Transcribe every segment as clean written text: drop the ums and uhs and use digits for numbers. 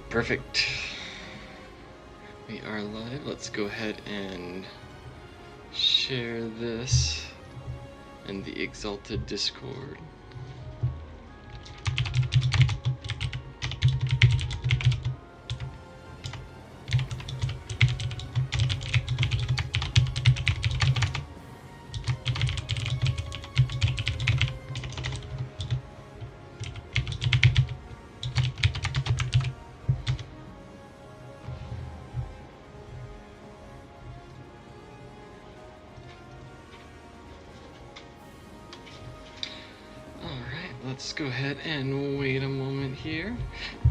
Perfect. We are live. Let's go ahead and share this in the Exalted Discord. Let's go ahead and wait a moment here.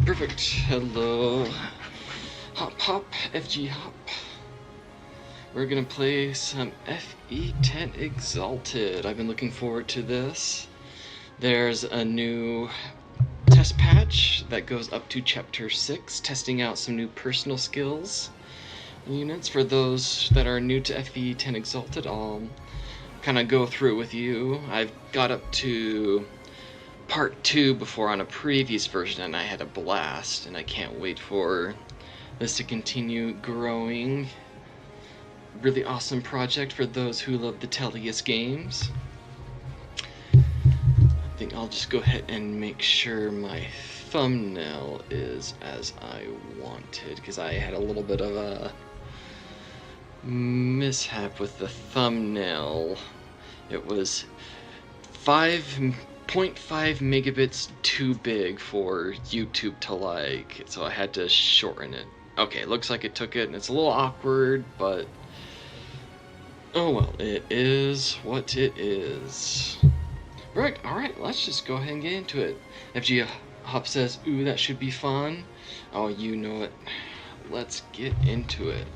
Perfect. Hello. Hop hop, FG hop. We're gonna play some FE10 Exalted. I've been looking forward to this. There's a new test patch that goes up to chapter 6, testing out some new personal skills units. For those that are new to FE10 Exalted, I'll kind of go through it with you. I've got up to part 2 before on a previous version and I had a blast, and I can't wait for this to continue growing. Really awesome project for those who love the Tellius games. I think I'll just go ahead and make sure my thumbnail is as I wanted, because I had a little bit of a mishap with the thumbnail. It was 5.5 megabits too big for YouTube to like, so I had to shorten it. Okay, looks like it took it, and it's a little awkward, but oh well, it is what it is. Right, alright, let's just go ahead and get into it. FG Hop says, ooh, that should be fun. Oh, you know it. Let's get into it.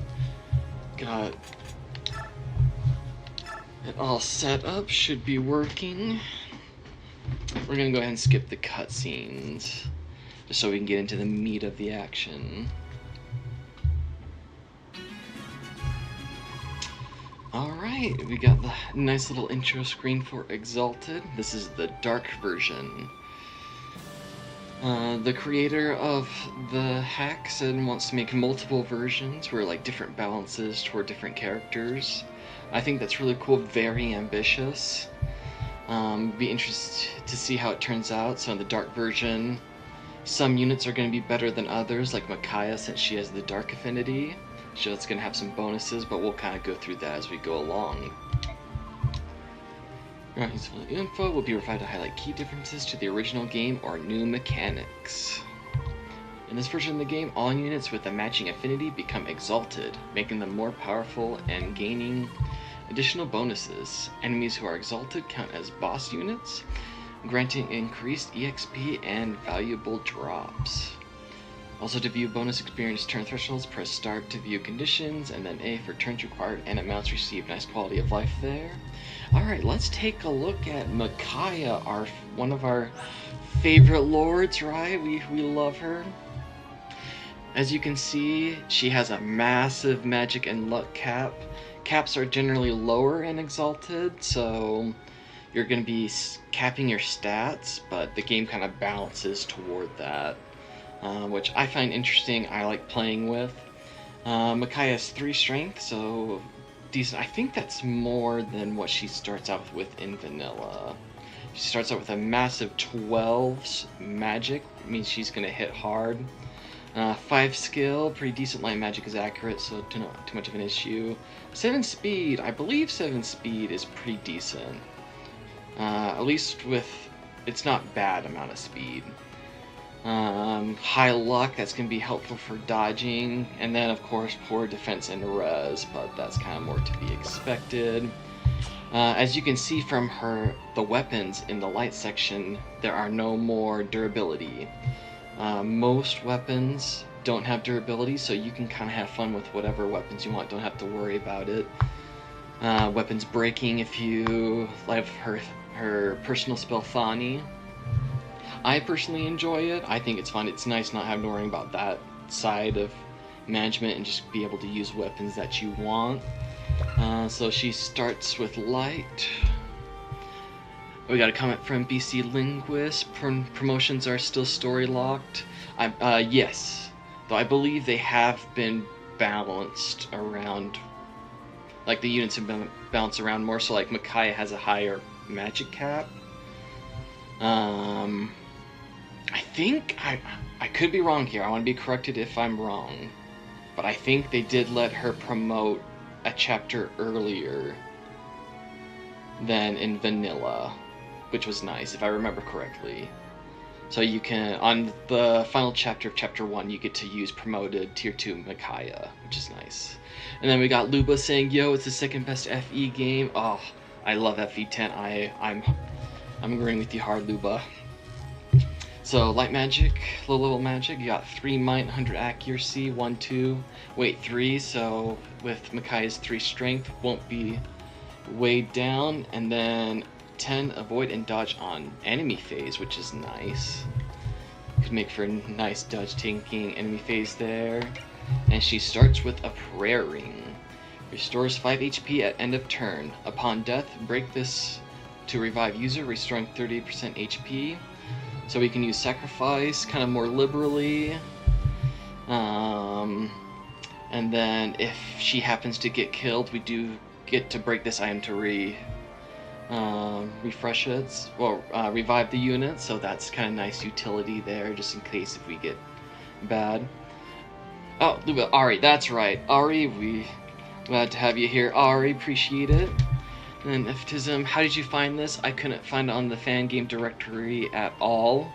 Got it all set up, should be working. We're gonna go ahead and skip the cutscenes, just so we can get into the meat of the action. Alright, we got the nice little intro screen for Exalted. This is the dark version. The creator of the hack said wants to make multiple versions where like different balances toward different characters. I think that's really cool, very ambitious. Be interested to see how it turns out. So in the dark version, some units are going to be better than others, like Micaiah, since she has the dark affinity. So it's going to have some bonuses, but we'll kind of go through that as we go along. Alright, here's the info. Will be refined to highlight key differences to the original game or new mechanics. In this version of the game, all units with a matching affinity become exalted, making them more powerful and gaining additional bonuses. Enemies who are exalted count as boss units, granting increased EXP and valuable drops. Also, to view bonus experience turn thresholds, press start to view conditions, and then A for turns required and amounts received. Nice quality of life there. Alright, let's take a look at Micaiah, one of our favorite lords, right? We love her. As you can see, she has a massive magic and luck cap. Caps are generally lower in Exalted, so you're going to be capping your stats, but the game kind of balances toward that, which I find interesting. I like playing with. Micaiah has 3 strength, so decent. I think that's more than what she starts out with in vanilla. She starts out with a massive 12 magic, means she's going to hit hard. 5 skill, pretty decent. Light magic is accurate, so not too much of an issue. 7 speed, I believe 7 speed is pretty decent. At least with, it's not bad amount of speed. High luck, that's going to be helpful for dodging. And then of course poor defense and res, but that's kind of more to be expected. As you can see from the weapons in the light section, there are no more durability. Most weapons don't have durability, so you can kind of have fun with whatever weapons you want, don't have to worry about it. Weapons breaking if you like her personal spell Thani. I personally enjoy it. I think it's fun. It's nice not having to worry about that side of management and just be able to use weapons that you want. So she starts with light. We got a comment from BC Linguist. Promotions are still story locked. Yes. Though I believe they have been balanced around, like the units have been balanced around more, so like Micaiah has a higher magic cap. I think, I could be wrong here, I want to be corrected if I'm wrong, but I think they did let her promote a chapter earlier than in vanilla, which was nice, if I remember correctly. So you can, on the final chapter of Chapter 1, you get to use promoted Tier 2 Micaiah, which is nice. And then we got Luba saying, yo, it's the second best FE game. Oh, I love FE10. I'm agreeing with you hard, Luba. So, light magic, low level magic, you got 3 might, 100 accuracy, 1, 2, weight 3, so with Micaiah's 3 strength, won't be weighed down, and then 10 avoid and dodge on enemy phase, which is nice. Could make for a nice dodge tanking enemy phase there. And she starts with a prayer ring. Restores 5 HP at end of turn. Upon death, break this to revive user, restoring 30% HP. So we can use sacrifice kind of more liberally. And then if she happens to get killed, we do get to break this item to refresh it, or revive the unit, so that's kind of nice utility there, just in case if we get bad. Oh, Ari, that's right. Ari, we glad to have you here. Ari, appreciate it. And FE10, how did you find this? I couldn't find it on the fan game directory at all.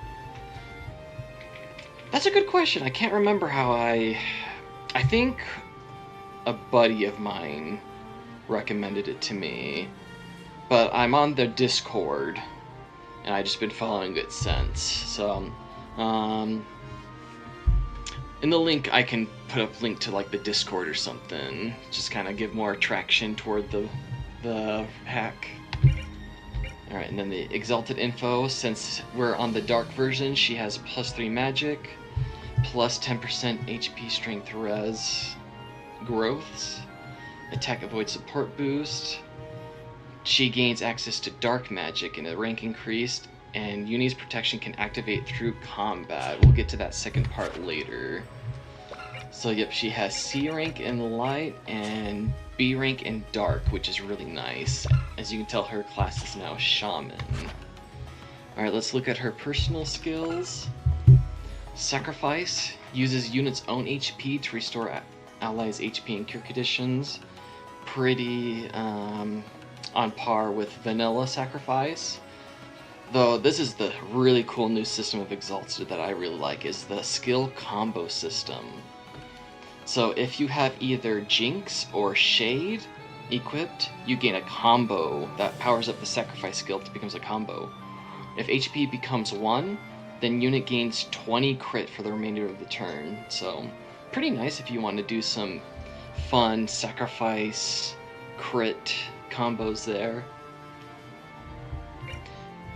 That's a good question. I can't remember how I think a buddy of mine recommended it to me. But I'm on the Discord, and I've just been following it since. So, in the link, I can put up a link to like the Discord or something. Just kind of give more attraction toward the hack. All right, and then the Exalted info. Since we're on the dark version, she has +3 magic, plus 10% HP strength res growths, attack avoid support boost. She gains access to dark magic and a rank increased, and Uni's protection can activate through combat. We'll get to that second part later. So yep, she has C rank in light and B rank in dark, which is really nice. As you can tell, her class is now Shaman. Alright, let's look at her personal skills. Sacrifice uses unit's own HP to restore allies' HP in cure conditions. Pretty on par with vanilla sacrifice. Though this is the really cool new system of Exalted that I really like, is the skill combo system. So if you have either Jinx or Shade equipped, you gain a combo that powers up the sacrifice skill to becomes a combo. If HP becomes 1, then unit gains 20 crit for the remainder of the turn. So pretty nice if you want to do some fun sacrifice crit combos there.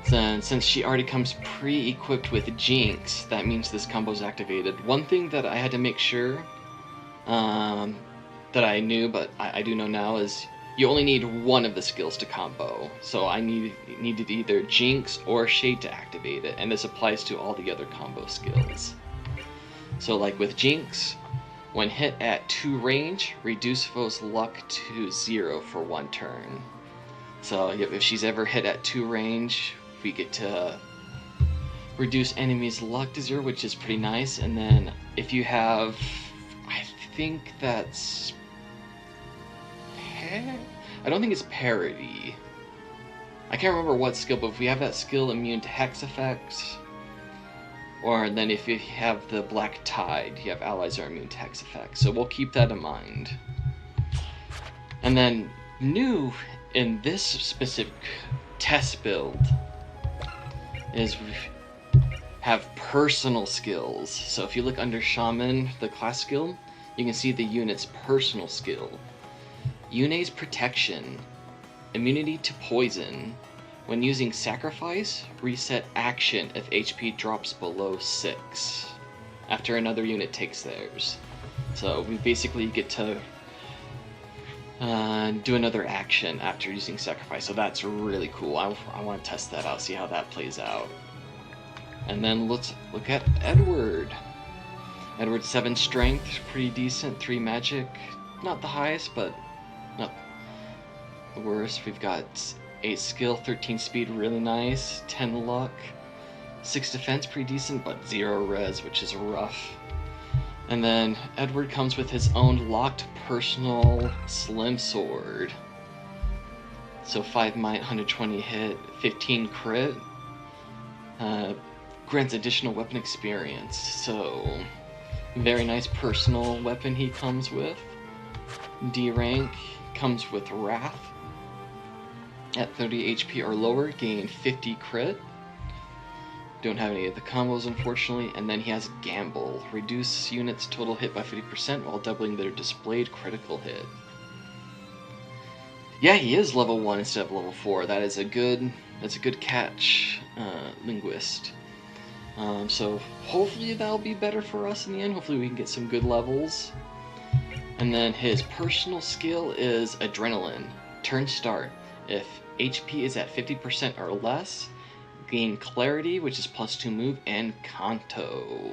Then, since she already comes pre-equipped with Jinx, that means this combo is activated. One thing that I had to make sure that I knew, but I do know now, is you only need one of the skills to combo. So I needed either Jinx or Shade to activate it, and this applies to all the other combo skills. So like with Jinx, when hit at 2 range, reduce foe's luck to 0 for 1 turn. So if she's ever hit at 2 range, we get to reduce enemies' luck to 0, which is pretty nice. And then if you have, I think that's, I don't think it's parity. I can't remember what skill, but if we have that skill immune to hex effects, or then if you have the Black Tide, you have allies are immune to hex effects. So we'll keep that in mind. And then new in this specific test build is we have personal skills. So if you look under Shaman, the class skill, you can see the unit's personal skill. Yune's protection, immunity to poison. When using sacrifice, reset action if HP drops below 6 after another unit takes theirs. So we basically get to do another action after using sacrifice, so that's really cool. I want to test that out, see how that plays out. And then let's look at Edward. Edward 7 strength, pretty decent. 3 magic, not the highest, but not the worst. We've got 8 skill, 13 speed, really nice. 10 luck, 6 defense, pretty decent, but 0 res, which is rough. And then Edward comes with his own locked personal slim sword. So 5 might, 120 hit, 15 crit. Grants additional weapon experience. So very nice personal weapon he comes with. D rank, comes with Wrath. At 30 HP or lower, gain 50 crit. Don't have any of the combos, unfortunately. And then he has Gamble. Reduce units' total hit by 50% while doubling their displayed critical hit. Yeah, he is level 1 instead of level 4. That's a good catch, Linguist. So hopefully that'll be better for us in the end. Hopefully we can get some good levels. And then his personal skill is Adrenaline. Turn start. If HP is at 50% or less, gain Clarity, which is +2 move, and Kanto.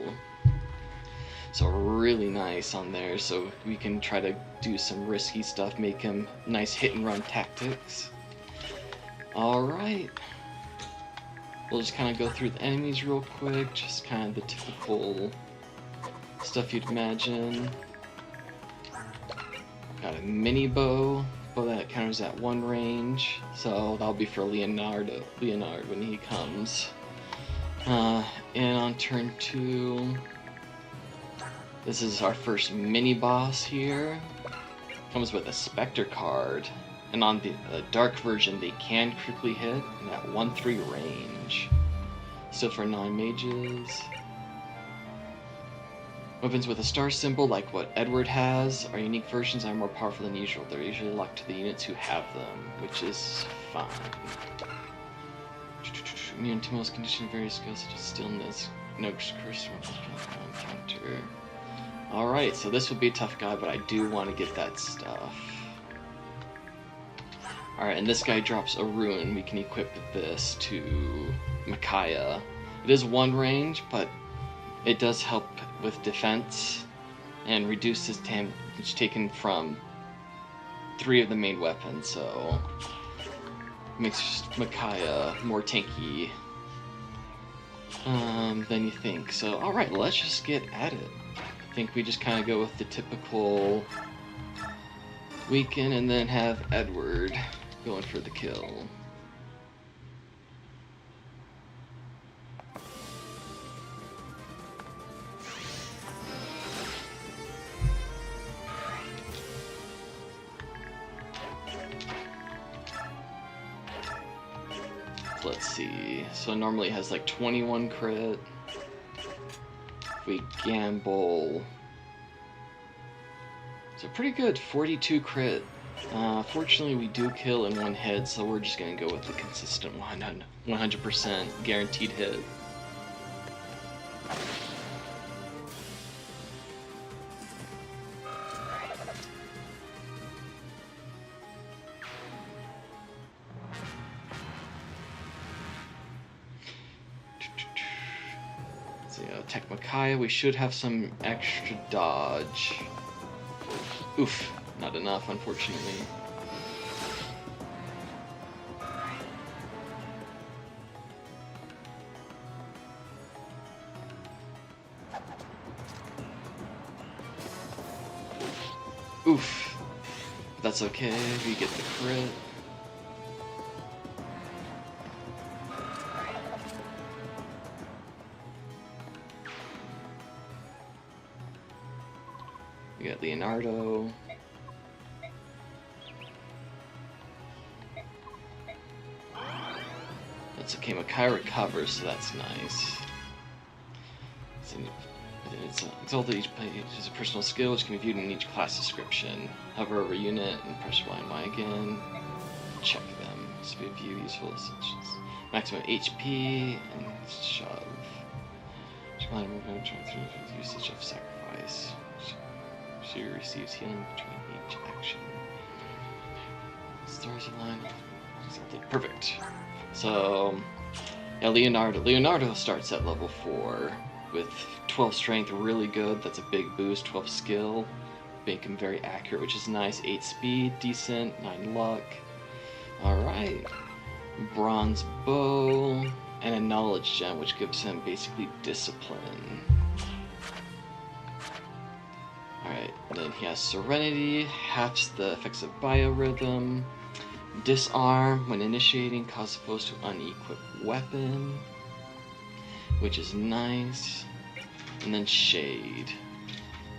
So really nice on there. So we can try to do some risky stuff, make him nice hit and run tactics. Alright. We'll just kind of go through the enemies real quick, just kind of the typical stuff you'd imagine. Got a mini bow that counters at 1 range, so that'll be for Leonard when he comes. And on turn 2, this is our first mini boss here. Comes with a Spectre card, and on the dark version they can critically hit and at 1/3 range. Still for non-mages. Weapons with a star symbol, like what Edward has, are unique versions and are more powerful than usual. They're usually locked to the units who have them, which is fine. Immune to most conditions, various skills such as stillness, no curse, counter. Alright, so this will be a tough guy, but I do want to get that stuff. Alright, and this guy drops a rune. We can equip this to Micaiah. It is 1 range, but it does help with defense and reduces damage taken from 3 of the main weapons, so makes Micaiah more tanky than you think. So alright, let's just get at it. I think we just kind of go with the typical weaken and then have Edward going for the kill. Let's see, so normally it has like 21 crit. If we gamble, so pretty good, 42 crit. Fortunately we do kill in 1 hit, so we're just gonna go with the consistent 100% guaranteed hit. Attack Micaiah, we should have some extra dodge. Oof, not enough, unfortunately. Oof, that's okay, we get the crit. We got Leonardo. That's okay, Micaiah recovers, so that's nice. It's Exalted, each page is a personal skill which can be viewed in each class description. Hover over unit and press Y and Y again. Check them. Speed view, useful essentials. Maximum HP and shove. Usage of sacrifice. She receives healing between each action. Stars align. Perfect. So, yeah, Leonardo starts at level 4. with 12 strength, really good. That's a big boost. 12 skill, make him very accurate, which is nice. 8 speed, decent. 9 luck. Alright. Bronze bow, and a knowledge gem, which gives him basically discipline. Alright, then he has Serenity, halves the effects of Biorhythm. Disarm, when initiating, causes foes to unequip weapon, which is nice. And then Shade.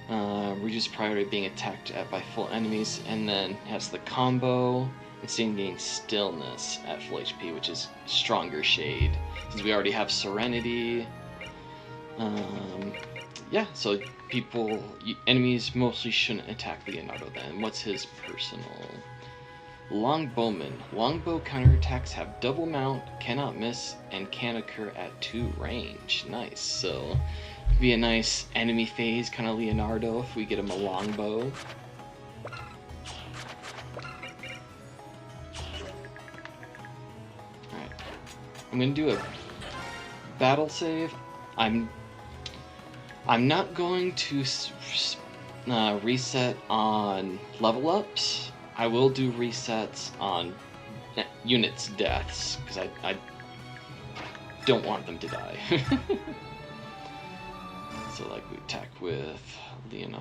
Reduce priority of being attacked at by full enemies, and then has the combo, instead of getting Stillness at full HP, which is stronger Shade. Since we already have Serenity, yeah, so enemies mostly shouldn't attack Leonardo then. What's his personal? Longbowman. Longbow counterattacks have double mount, cannot miss, and can occur at 2 range. Nice. So, be a nice enemy phase kind of Leonardo if we get him a longbow. Alright. I'm gonna do a battle save. I'm not going to reset on level ups. I will do resets on units' deaths, because I don't want them to die. So, like, we attack with Leonard.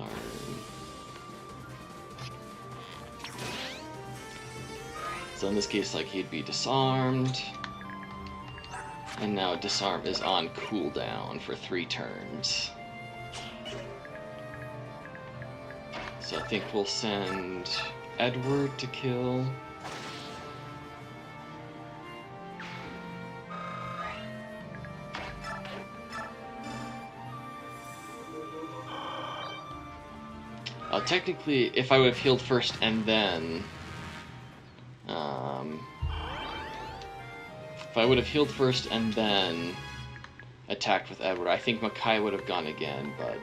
So in this case, like, he'd be disarmed. And now disarm is on cooldown for 3 turns. So I think we'll send Edward to kill. Technically, if I would have healed first and then... if I would have healed first and then attacked with Edward, I think Makai would have gone again, but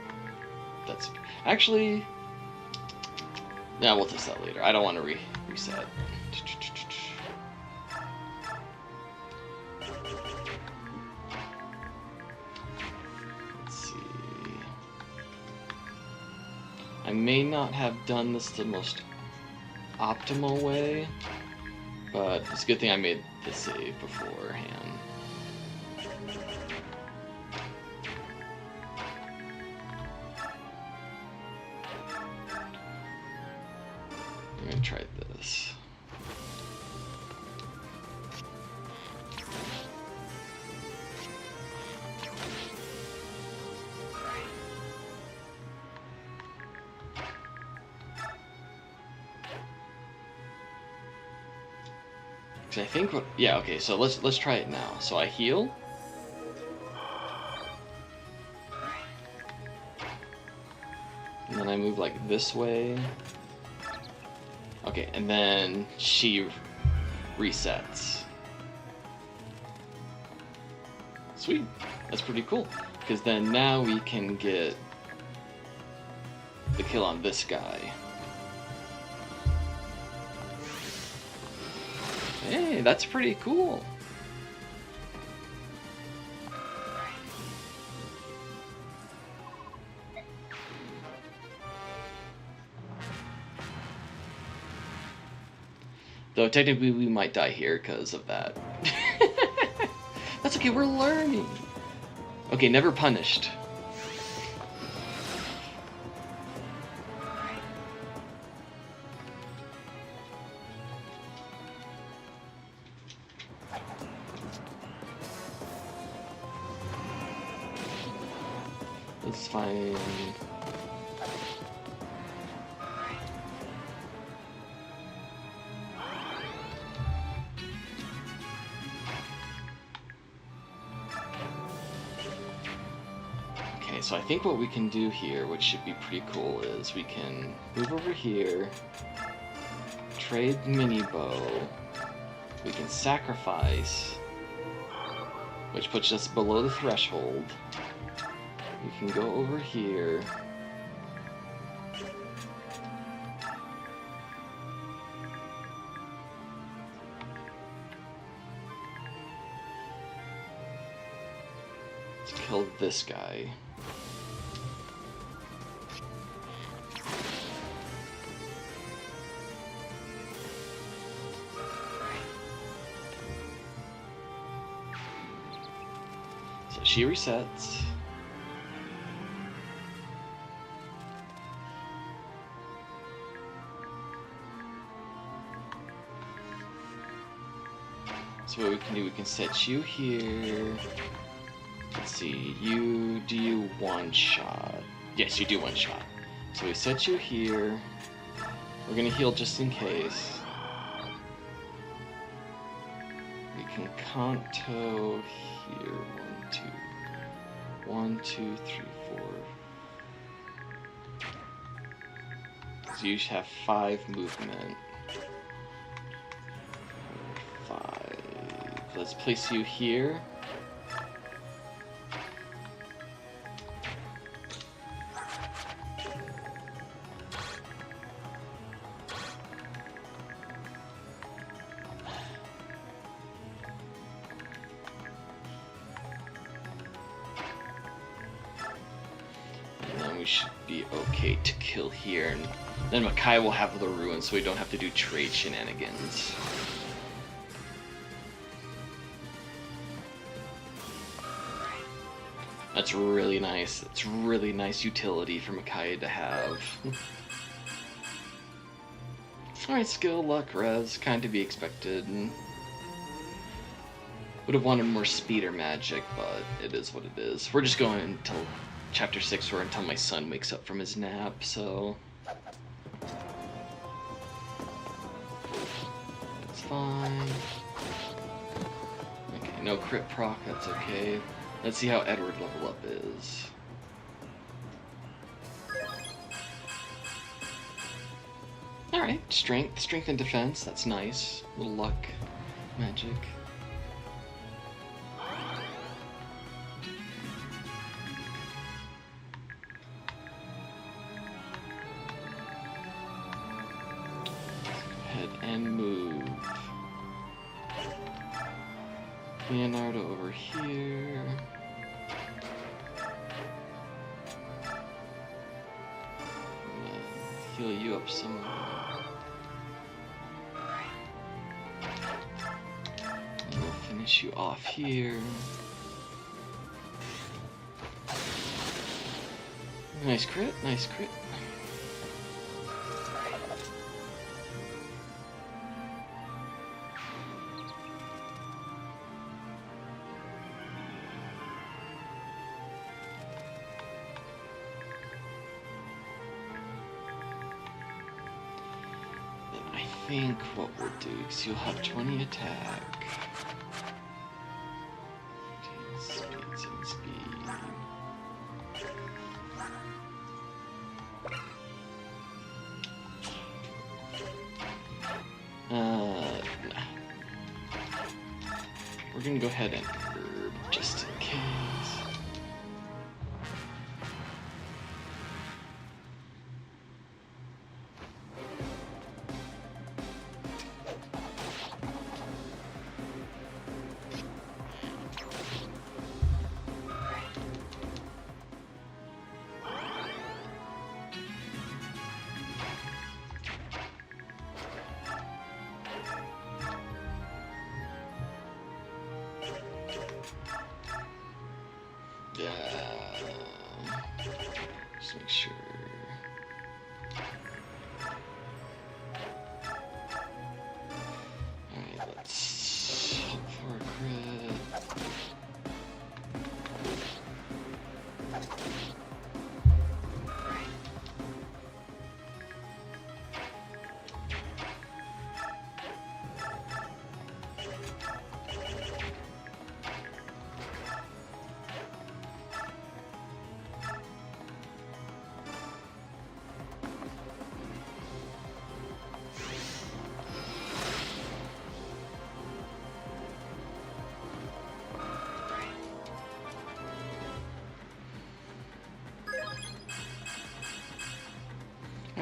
that's... Actually... Yeah, we'll test that later. I don't want to reset. Let's see. I may not have done this the most optimal way, but it's a good thing I made the save beforehand. I'm gonna try this. I think what, yeah, okay, so let's try it now. So I heal. And then I move like this way. Okay, and then she resets. Sweet. That's pretty cool. Because then now we can get the kill on this guy. Hey, that's pretty cool. Though technically we might die here because of that. That's okay, we're learning. Okay, never punished. Let's find... Okay, so I think what we can do here, which should be pretty cool, is we can move over here, trade mini bow, we can sacrifice, which puts us below the threshold. We can go over here. to kill this guy. So she resets. So what we can do, we can set you here. Let's see, do you one shot? Yes, you do one shot. So we set you here. We're gonna heal just in case. We can Kanto here. 1, 2, 3, 4. So you should have 5 movement. 5. Let's place you here. We should be okay to kill here, and then Makai will have the ruin, so we don't have to do trade shenanigans. That's really nice. It's really nice utility for Makai to have. Alright, skill, luck, res, kind to be expected. Would have wanted more speed or magic, but it is what it is. We're just going until Chapter 6 or until my son wakes up from his nap, so... That's fine. Okay, no crit proc, that's okay. Let's see how Edward level up is. Alright, strength and defense, that's nice. A little luck, magic. And move. Leonardo over here. Heal you up some. And we'll finish you off here. Nice crit, nice crit. I think what we'll do is you'll have 20 attack. 15 speed, 7 speed. Nah. We're gonna go ahead and herb just in case. Just make sure. Alright, let's hope for a crit.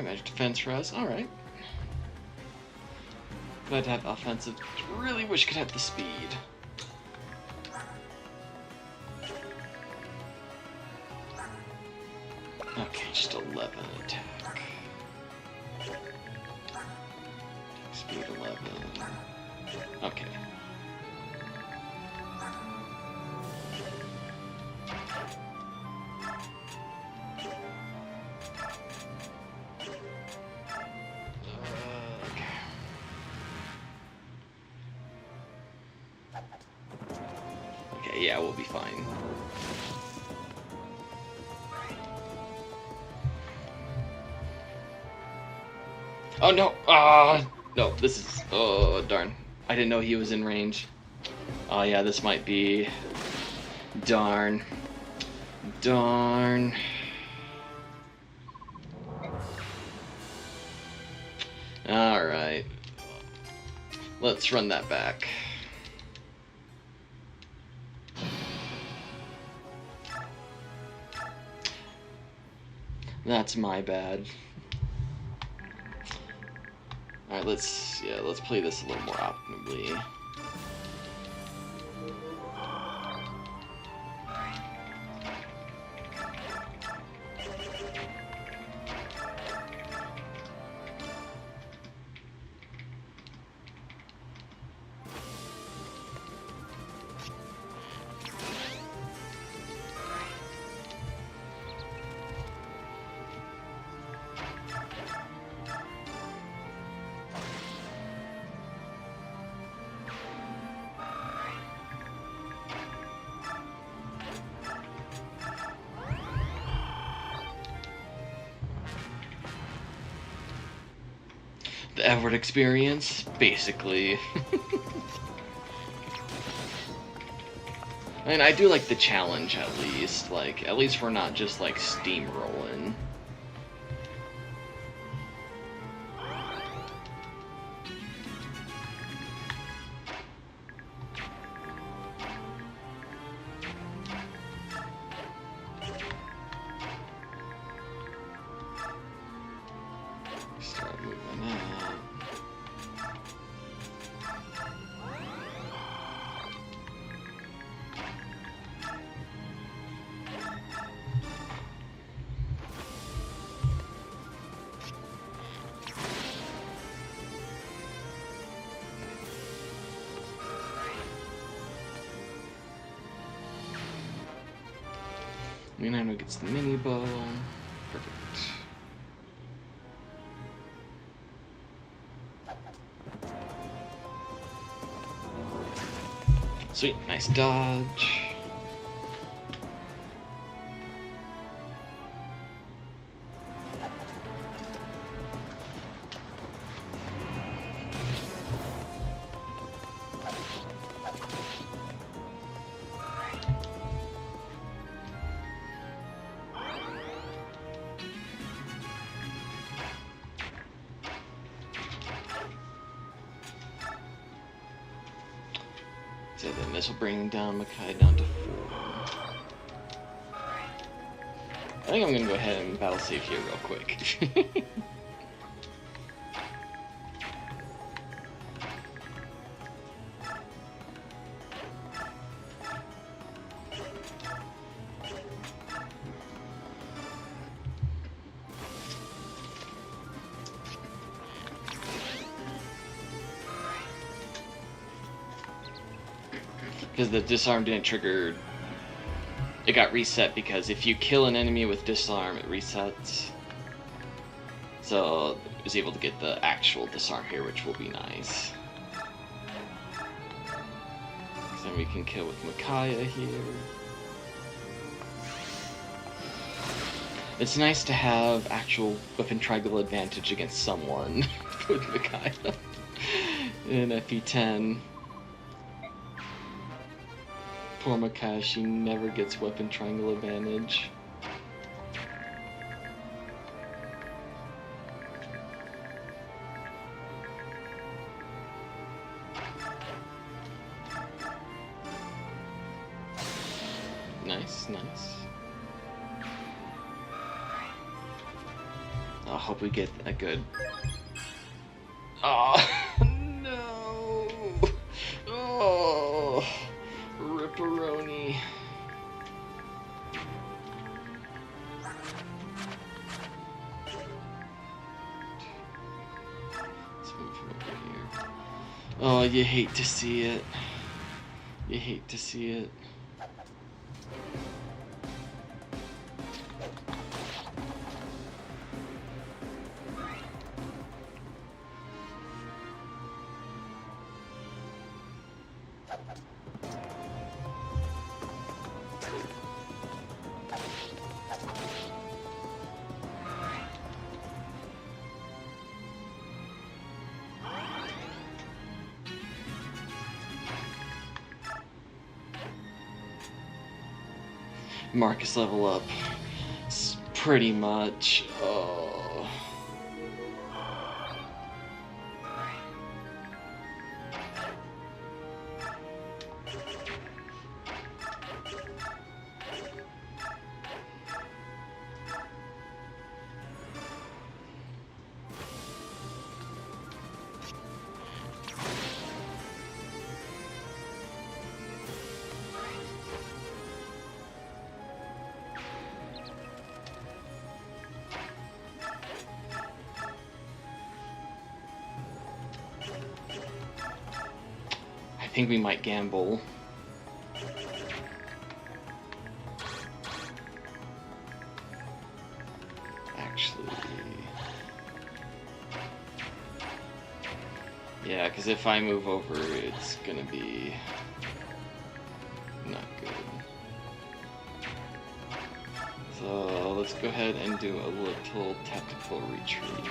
Magic defense for us, alright. Glad to have offensive. Really wish could have the speed. just 11 attack. Speed 11. Okay. Okay, yeah, we'll be fine. Oh no! No, this is... Oh, darn. I didn't know he was in range. Oh yeah, this might be... Darn. Darn. Alright. Let's run that back. That's my bad. Alright, let's play this a little more optimally. The Edward experience, basically. I mean, I do like the challenge at least. Like, at least we're not just like steamrolling. Start moving out. Leonardo gets the mini bow. Perfect. Sweet, nice dodge. So then this will bring down Makai down to 4. I think I'm gonna go ahead and battle save here real quick. Because the disarm didn't trigger, it got reset because if you kill an enemy with disarm, it resets. So I was able to get the actual disarm here, which will be nice. Then we can kill with Micaiah here. It's nice to have actual weapon triangle advantage against someone with Micaiah in FE10. Poor Makai, she never gets weapon triangle advantage. Nice, nice. I hope we get a good... Oh, no! Oh, ripperoni. Oh, you hate to see it. You hate to see it. Marcus level up. It's pretty much. Oh. I think we might gamble. Actually, yeah, because if I move over, it's gonna be not good. So let's go ahead and do a little tactical retreat.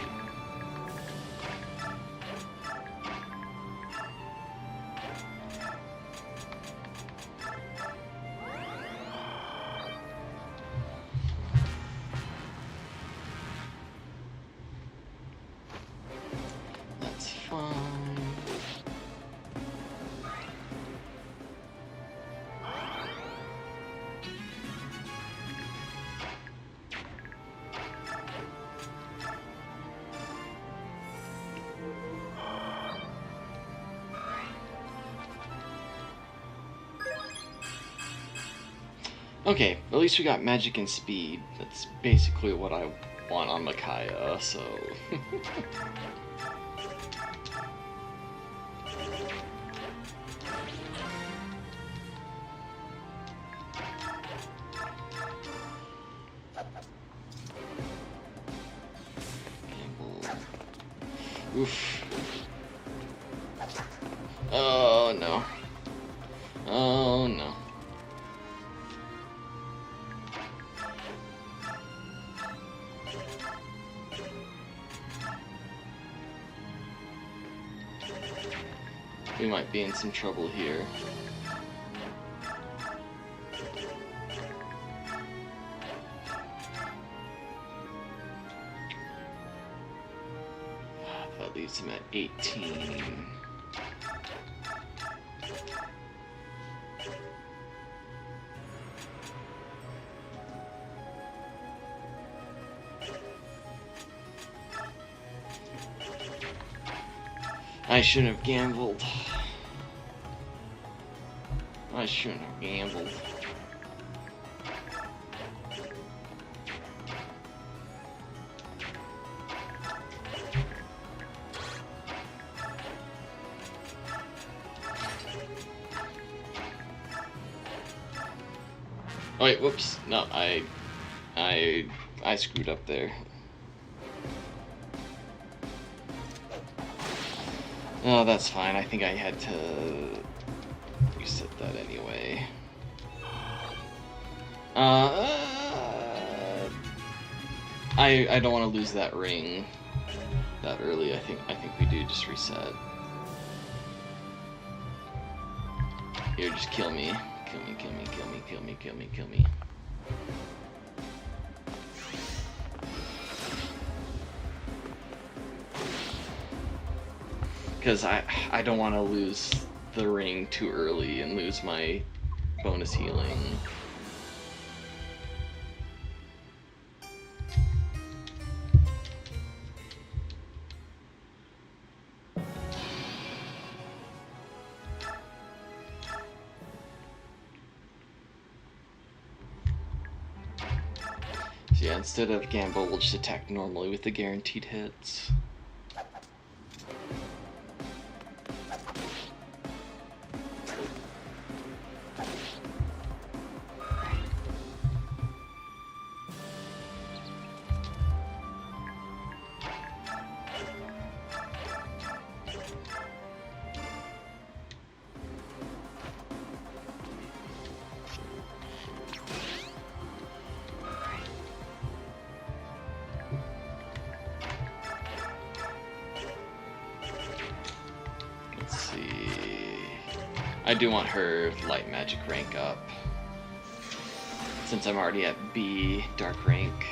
That's fine. Okay, at least we got magic and speed. That's basically what I want on Micaiah, so... Oof. Oh no. Oh no. We might be in some trouble here. That leaves him at 18. I shouldn't have gambled. I shouldn't have gambled. Oh wait, whoops. No, I screwed up there. Oh, that's fine. I think I had to reset that anyway. I don't want to lose that ring that early. I think we do just reset. Here, just kill me. Kill me, kill me, kill me, kill me, kill me, kill me. Because I don't want to lose the ring too early and lose my bonus healing. So yeah, instead of gamble, we'll just attack normally with the guaranteed hits. I do want her light magic rank up, since I'm already at B dark rank.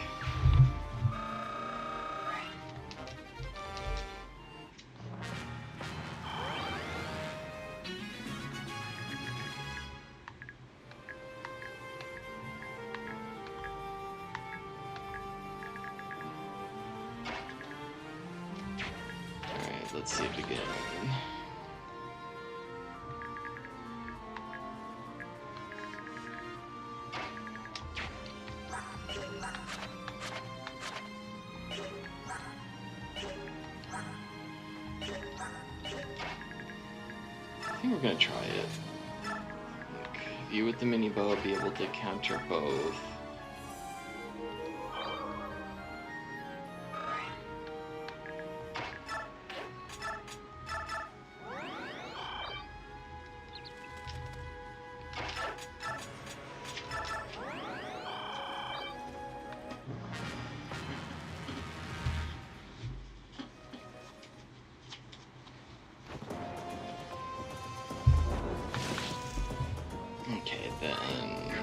Alright, let's save again. I think we're gonna try it. Like, you with the mini bow be able to counter both. Okay, then...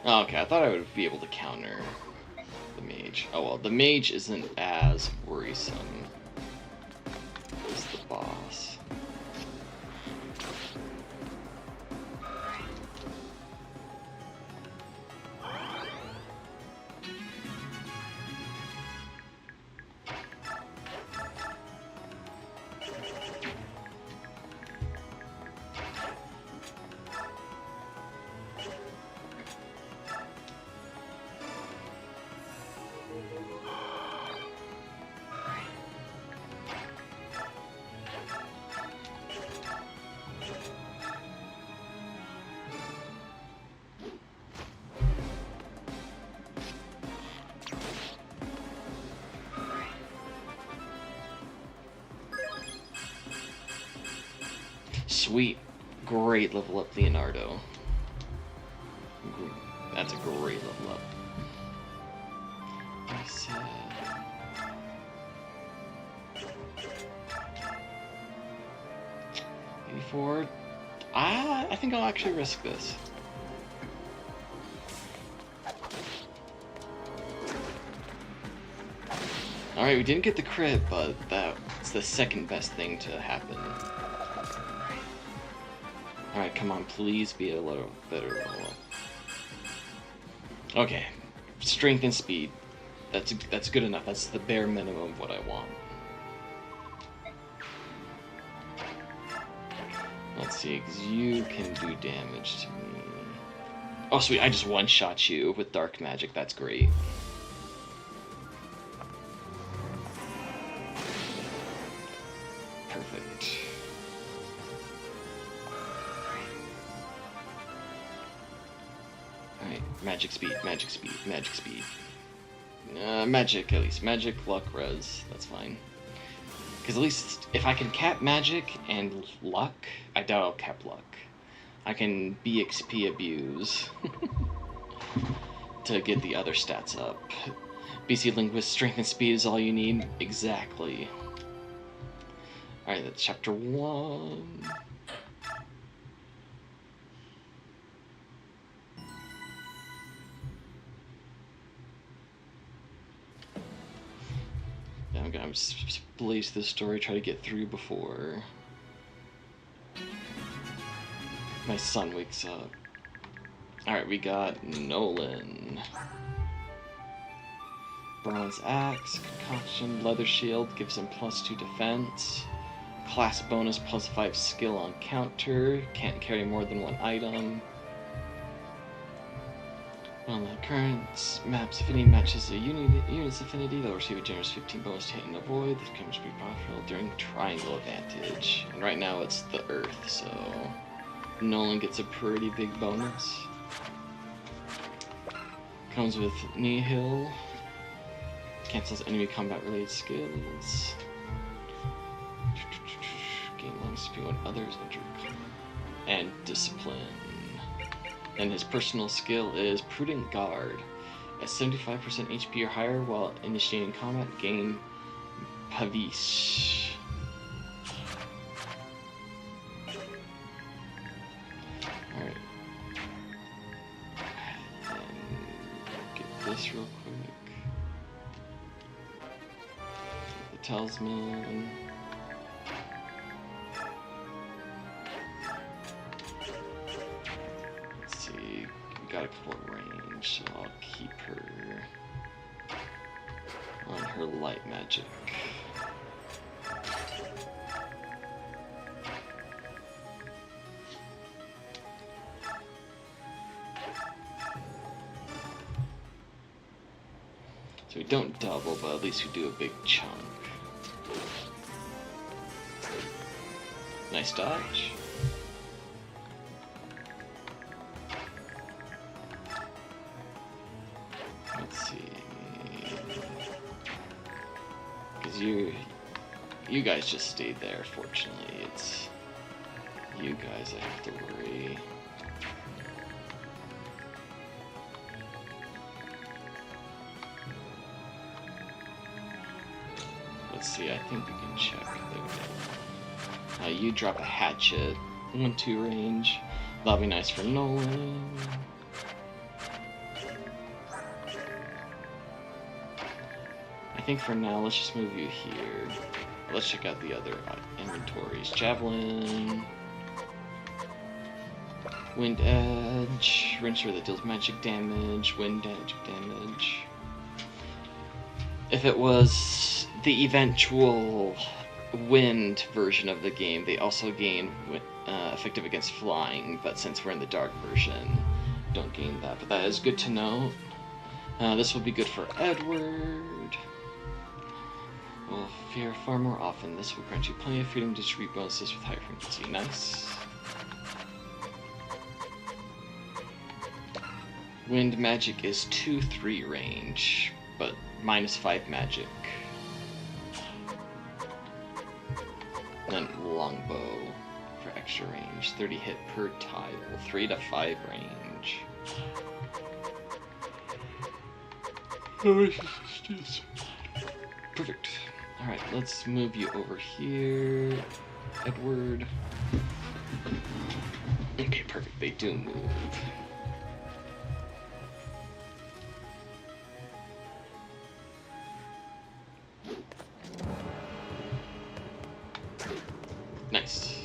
Oh, okay, I thought I would be able to counter the mage. Oh well, the mage isn't as worrisome as the boss. Sweet. Great level up, Leonardo. That's a great level up. Nice, 84. I think I'll actually risk this. Alright, we didn't get the crit, but that's the second best thing to happen. Alright, come on, please be a little better level up. Okay. Strength and speed. That's good enough. That's the bare minimum of what I want. Let's see, 'cause you can do damage to me. Oh sweet, I just one-shot you with dark magic. That's great. Perfect. Alright, magic speed, magic speed, magic speed. Magic, at least. Magic, luck, res. That's fine. Because at least if I can cap magic and luck, I doubt I'll cap luck. I can BXP abuse to get the other stats up. BC Linguist, strength and speed is all you need. Exactly. Alright, that's chapter 1. I'm gonna blaze this story, try to get through before my son wakes up. Alright, we got Nolan. Bronze Axe, Concoction, Leather Shield, gives him +2 defense. Class bonus +5 skill on counter, can't carry more than 1 item. On the current maps, if any matches a unit's affinity, they'll receive a generous 15 bonus to hit and avoid. This comes to be profitable during triangle advantage. And right now it's the Earth, so Nolan gets a pretty big bonus. Comes with Nihil. Cancels enemy combat related skills. Gain long speed when others enter combat. And Discipline. And his personal skill is Prudent Guard. At 75% HP or higher while initiating combat, gain Pavish. this real quick. The talisman. Let's see, we got a couple of range, so I'll keep her on her light magic. So we don't double, but at least we do a big chunk. Nice dodge. Let's see. Because you guys just stayed there, fortunately. It's you guys I have to worry. Let's see, I think we can check. There we go. You drop a hatchet, 1-2 range. That'll be nice for Nolan. I think for now, let's just move you here. Let's check out the other inventories. Javelin. Wind Edge. Rinser that deals magic damage. Wind magic damage. If it was the eventual wind version of the game, they also gain effective against flying, but since we're in the dark version, don't gain that. But that is good to know. This will be good for Edward. Will fear far more often. This will grant you plenty of freedom to distribute bonuses with higher frequency. Nice. Wind magic is 2-3 range, but -5 magic. Then longbow for extra range, 30 hit per tile, 3 to 5 range. Perfect. Alright, let's move you over here, Edward. Okay, perfect, they do move. Nice.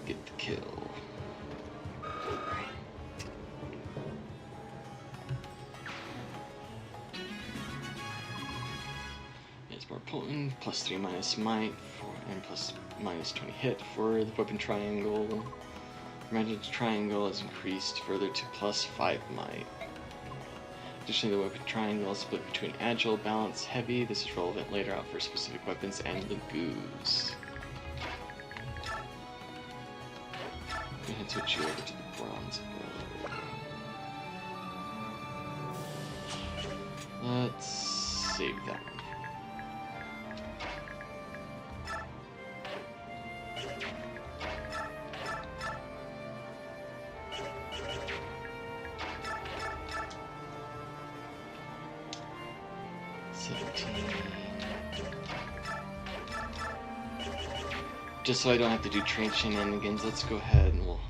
Get the kill. It's more potent, +3 minus might, and -20 hit for the weapon triangle. Magic triangle is increased further to +5 might. Additionally, the weapon triangle is split between agile, balance, heavy. This is relevant later out for specific weapons and lagoos. Go ahead and switch you over to the bronze bow. Let's save that one. Just so I don't have to do train shenanigans, let's go ahead and we'll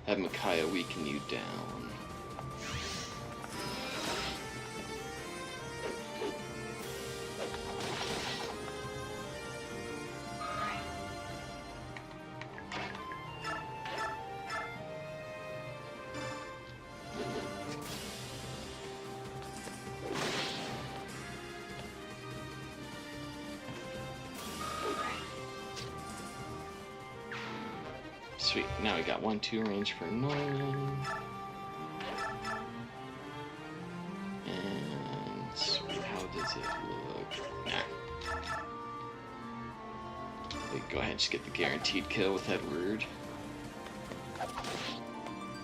have Micaiah weaken you down. Sweet, now we got 1-2 range for Nolan. And sweet, how does it look? Nah. Go ahead and just get the guaranteed kill with Edward.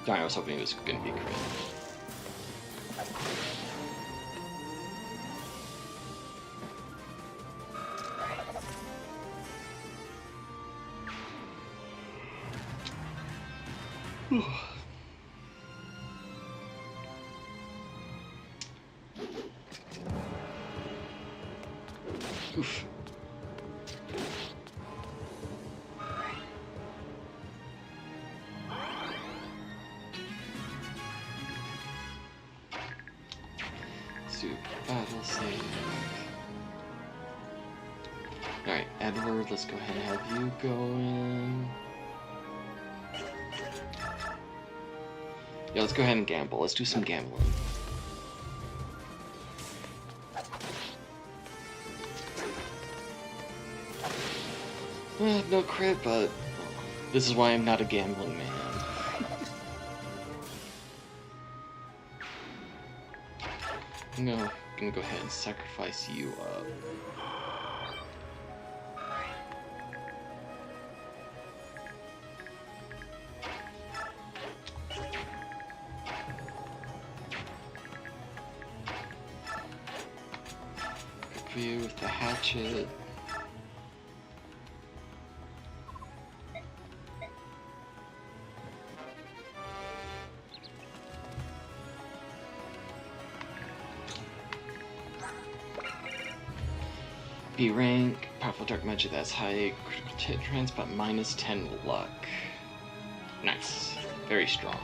Darn, I was hoping it was going to be crit. Oof. do battle save. Alright, Edward, let's go ahead and have you go in. Yeah, let's go ahead and gamble. Let's do some gambling. No crit, but this is why I'm not a gambling man. I'm gonna go ahead and sacrifice you up. Good for you with the hatchet. B rank, powerful dark magic that's high, critical hit trance, but minus 10 luck. Nice. Very strong.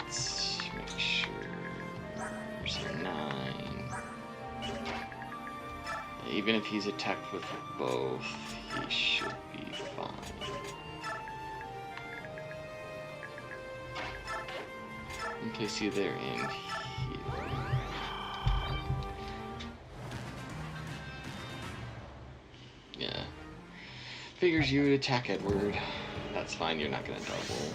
Let's make sure there's a 9. Even if he's attacked with both, he should be fine. Okay, see there and here. Yeah. Figures you would attack Edward. That's fine, you're not gonna double.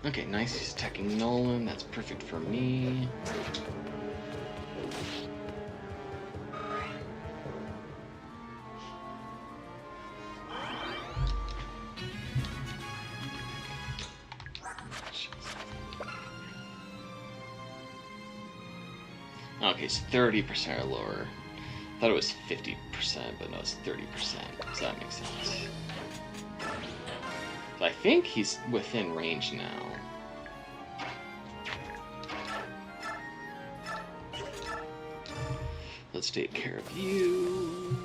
Okay, nice. He's attacking Nolan. That's perfect for me. Okay, it's 30% or lower. I thought it was 50%, but no, it's 30%. So that makes sense. So I think he's within range now. Let's take care of you.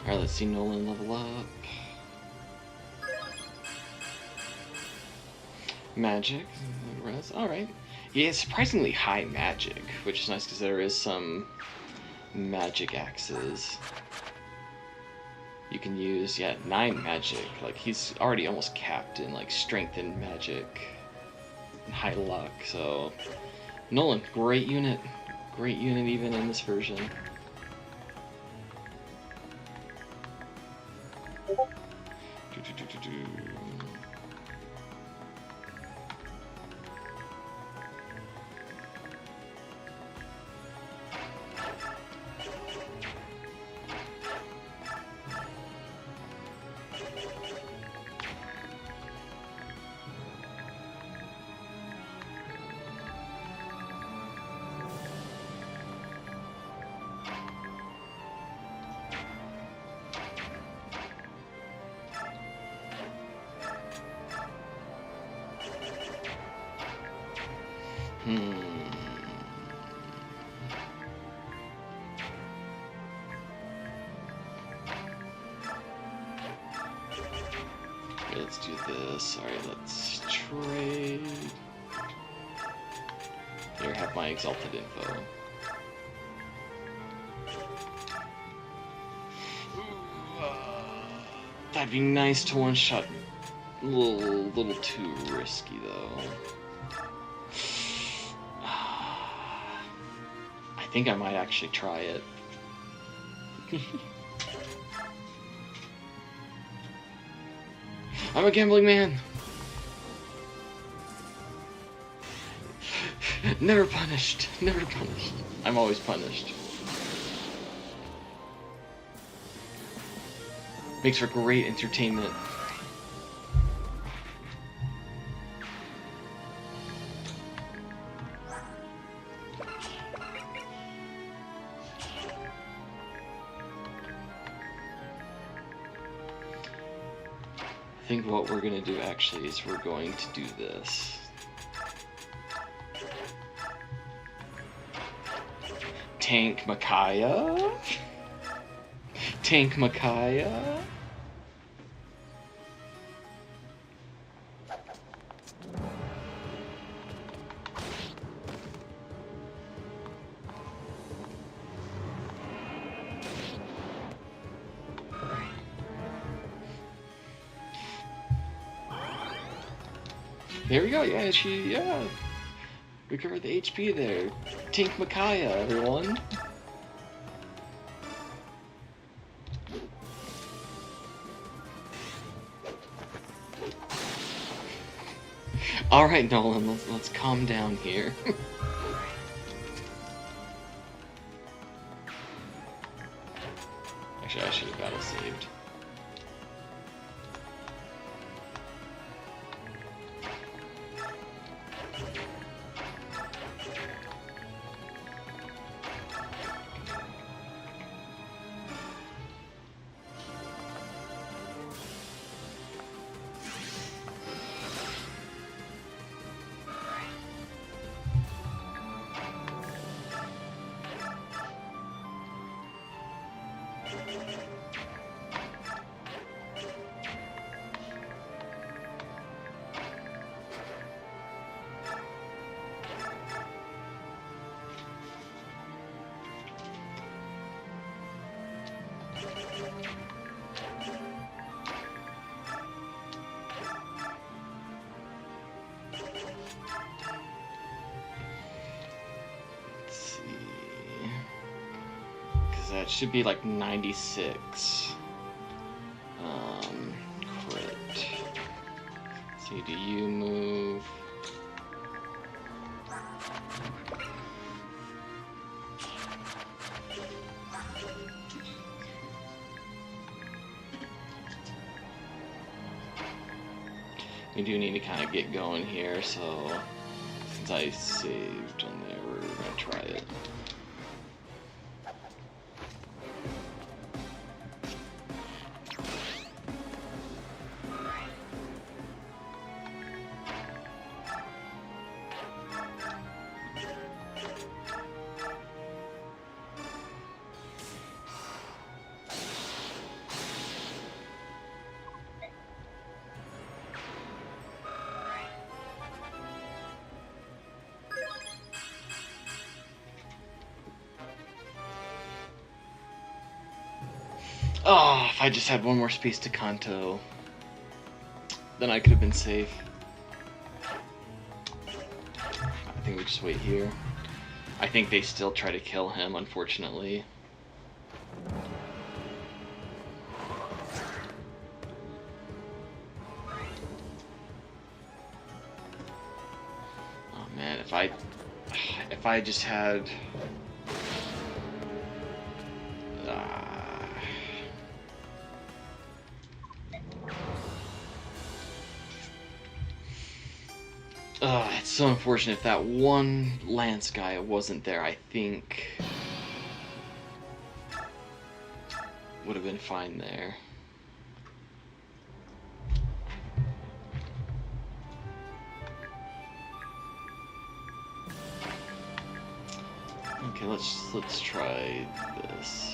Alright, let's see Nolan level up. Magic. Alright. Yeah, surprisingly high magic, which is nice because there is some magic axes you can use. Yeah, 9 magic. Like, he's already almost capped in, like, strength and magic and high luck, so... Nolan, great unit. Great unit even in this version. Okay, let's do this. Alright, let's trade. Here, have my Exalted info. That'd be nice to one-shot. A little too risky, though. I think I might actually try it. I'm a gambling man. Never punished. Never punished. I'm always punished. Makes for great entertainment. I think what we're gonna do actually is we're going to do this. Tank Micaiah? Tank Micaiah? There we go, yeah. Recovered the HP there. Tank Micaiah, everyone. Alright, Nolan, let's calm down here. Actually, I should have battle saved. That should be like 96. Crit. Let's see, do you move? We do need to kind of get going here, so since I saved on there, we're gonna try it. Oh, if I just had one more space to Kanto, then I could have been safe. I think we just wait here. I think they still try to kill him, unfortunately. Oh man, if I just had... It's so unfortunate. If that one Lance guy wasn't there, I think would have been fine there. Okay, let's try this.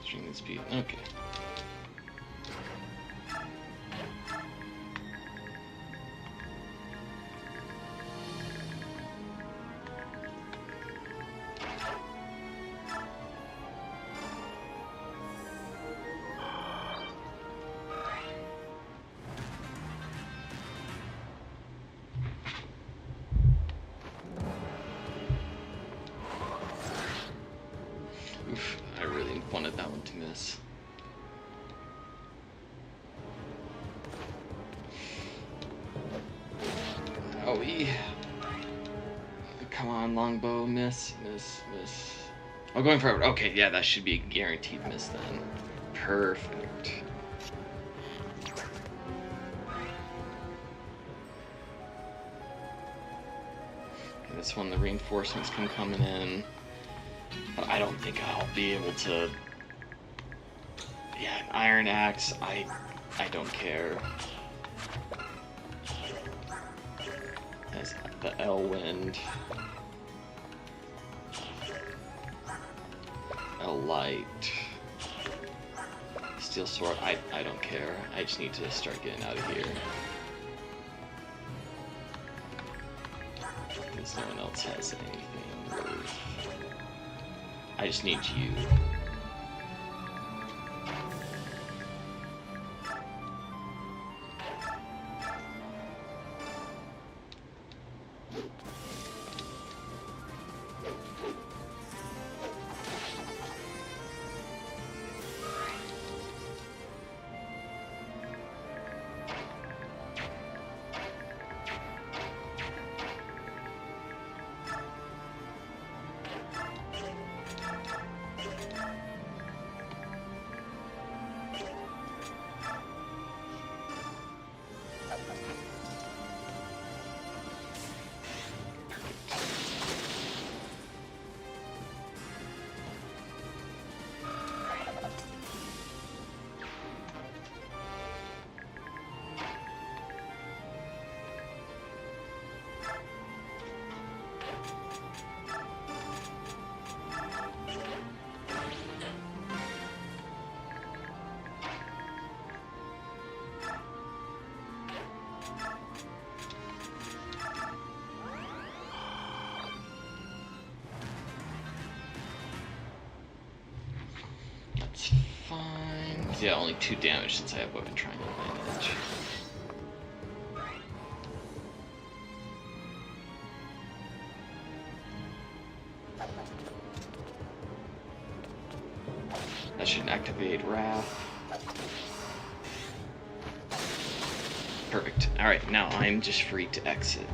String speed. Okay. maybe. Come on, longbow, miss. Oh, going forward. Okay, yeah, that should be a guaranteed miss then. Perfect. Okay, this one, the reinforcements come coming in. But I don't think I'll be able to... Yeah, an iron axe, I don't care. There's the Elwind. Light. Steel sword, I don't care. I just need to start getting out of here. Because no one else has anything worth. I just need you. That's fine. Yeah, only 2 damage since I have weapon triangle advantage. That should activate Wrath. Perfect. Alright, now I'm just free to exit.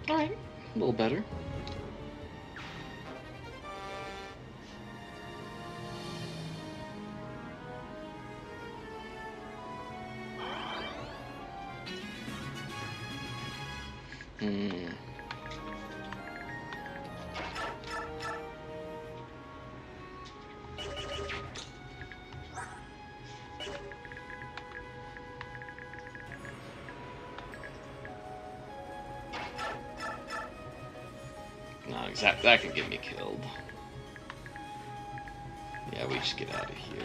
Alright, a little better. No, exactly. That could get me killed. Yeah, we just get out of here.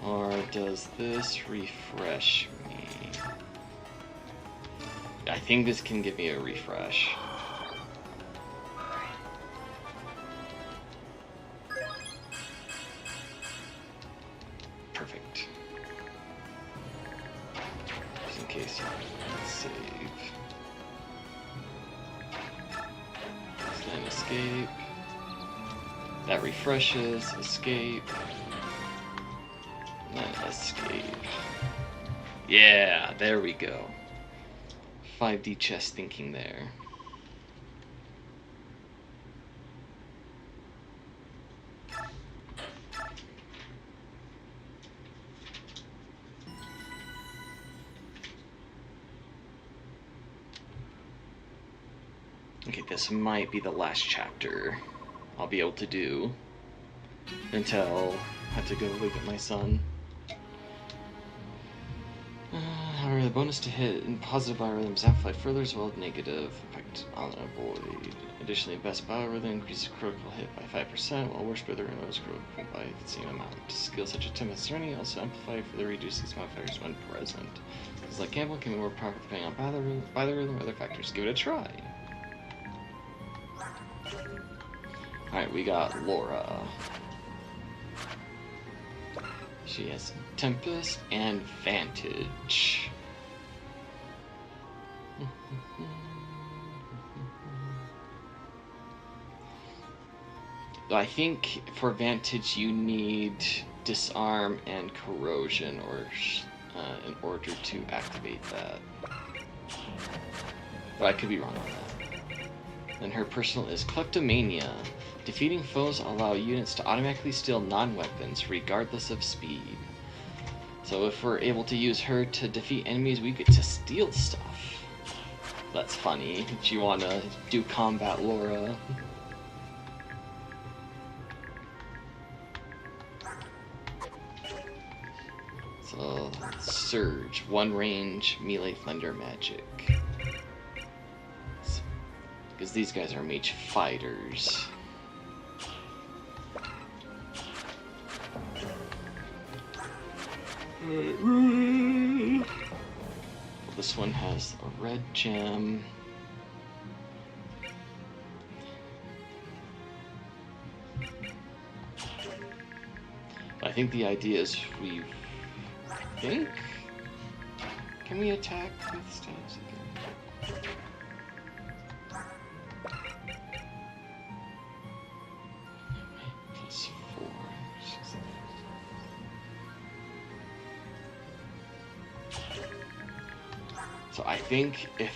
Or does this refresh me? I think this can give me a refresh. Perfect. Just in case I save. Then escape. That refreshes. Escape. And then escape. Yeah, there we go. 5D chess thinking there. Okay, this might be the last chapter I'll be able to do until I have to go wake up my son. However, the bonus to hit in positive biorhythm is amplified further, as well as negative effect on a void. Additionally, best biorhythm increases critical hit by 5%, while worst biorhythm is critical by the same amount. Skills such as Tim and Serenity also amplify further reduce these modifiers when present. Skills like Gamble can be more powerful depending on biorhythm or other factors. Give it a try. Alright, we got Laura. She has Tempest and Vantage. I think for Vantage you need disarm and corrosion, or in order to activate that. But I could be wrong on that. Then her personal is Kleptomania. Defeating foes allow units to automatically steal non-weapons, regardless of speed. So if we're able to use her to defeat enemies, we get to steal stuff. That's funny. If you want to do combat Laura. So, Surge. One range, melee thunder magic. Because these guys are mage fighters. This one has a red gem. I think the idea is can we attack with staves again? +4. So I think if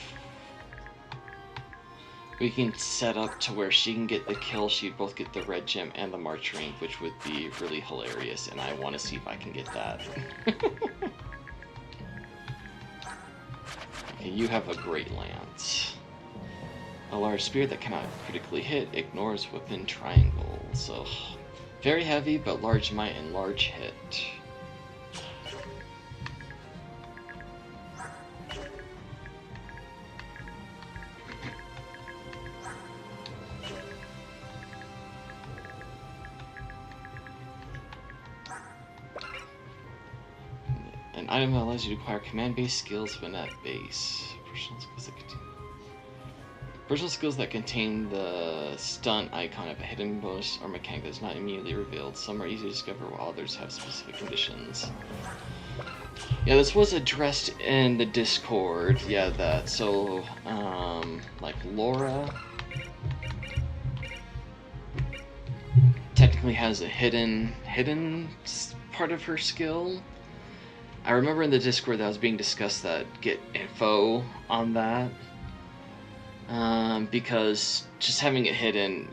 we can set up to where she can get the kill, she'd both get the red gem and the march rank, which would be really hilarious, and I want to see if I can get that. Okay, you have a great lance. A large spear that cannot critically hit, ignores weapon triangle. So, very heavy, but large might and large hit. An item that allows you to acquire command-based skills when at base. Personal skills that contain the stun icon of a hidden bonus or mechanic that is not immediately revealed. Some are easy to discover while others have specific conditions. Yeah, this was addressed in the Discord. Yeah, that. So, like Laura technically has a hidden part of her skill. I remember in the Discord that was being discussed that get info on that. Because just having it hidden,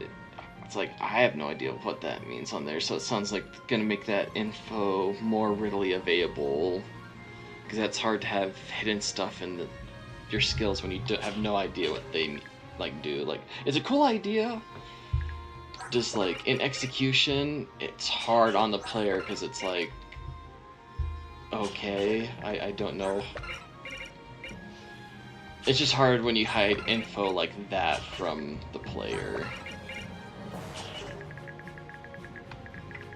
it's like, I have no idea what that means on there, so it sounds like gonna make that info more readily available, because that's hard to have hidden stuff in your skills when you have no idea what they do. Like, it's a cool idea, just like in execution, it's hard on the player, because it's like, okay, I don't know. It's just hard when you hide info like that from the player.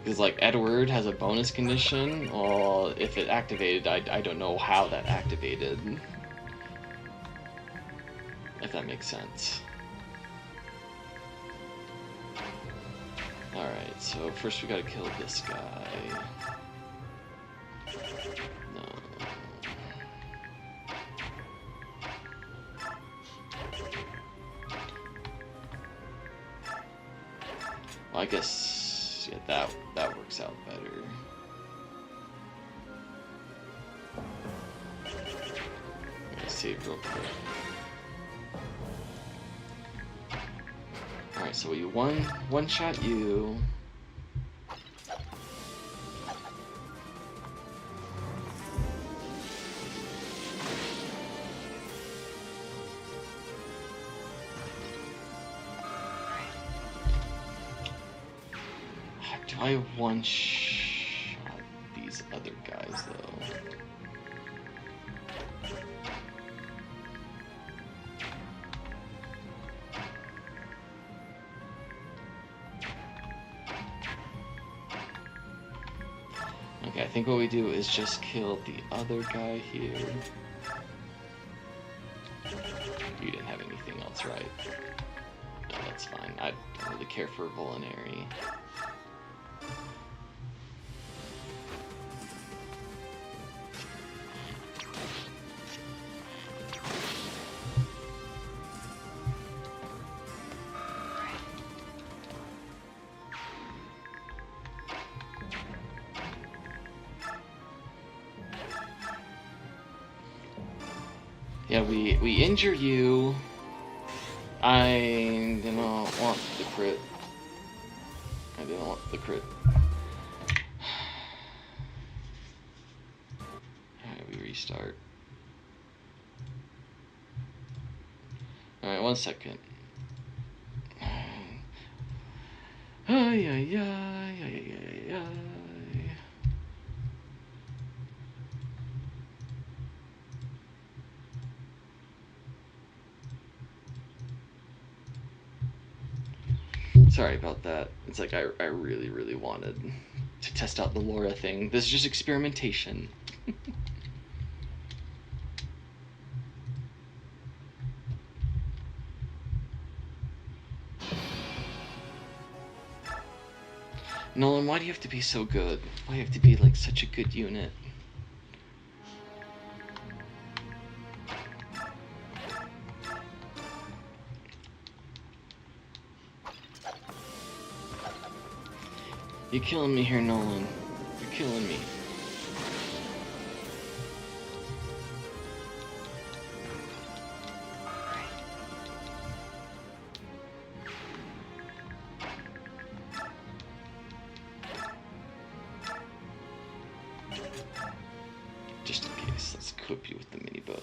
Because like Edward has a bonus condition, well, if it activated, I don't know how that activated. If that makes sense. Alright, so first we gotta kill this guy. No. Well, I guess, yeah, that works out better. I'm gonna save real quick. Alright, so we one shot you. Do I one-shot these other guys, though? Okay, I think what we do is just kill the other guy here. You didn't have anything else, right? No, that's fine. I don't really care for Volinary. Yeah, we injure you. I did not want the crit. I didn't want the crit. Alright, we restart. Alright, 1 second. Ay, ay, ay, ay, ay, ay, ay. Sorry about that. It's like I really, really wanted to test out the Laura thing. This is just experimentation. Nolan, why do you have to be so good? Why do you have to be like such a good unit? You're killing me here, Nolan. You're killing me. Just in case, let's equip you with the mini bow.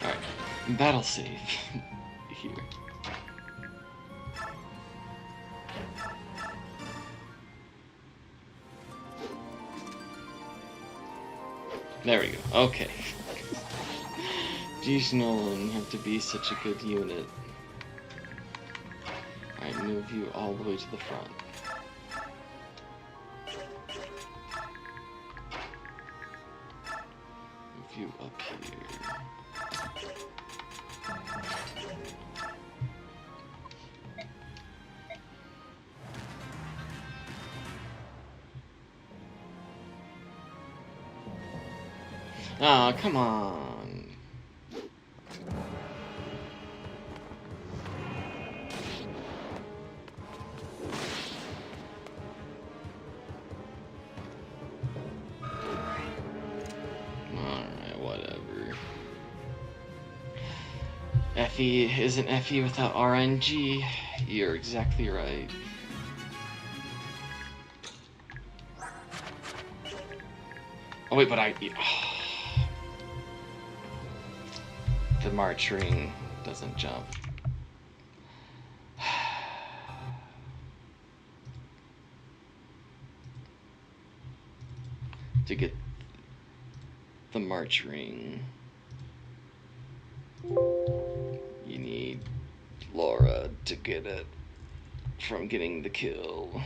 Alright, battle save here. There we go. Okay. Jeez, Nolan, you have to be such a good unit. Alright, move you all the way to the front. Move you up here. Ah, come on. Alright, whatever. FE isn't FE without RNG. You're exactly right. Oh wait, but the March ring doesn't jump. To get the March ring, you need Laura to get it from getting the kill.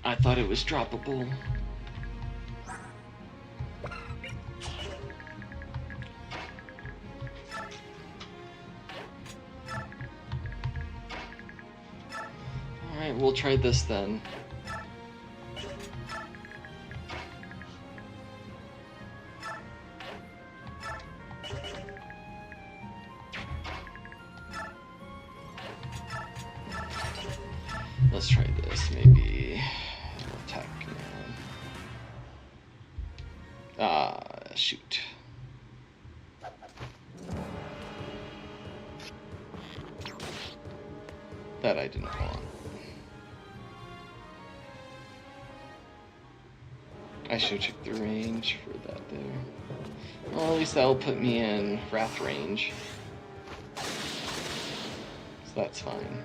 I thought it was droppable. Alright, we'll try this then. Let's try this, maybe. Attack now. Ah, shoot. That I didn't want. I should check the range for that there. Well, at least that'll put me in Wrath range. So that's fine.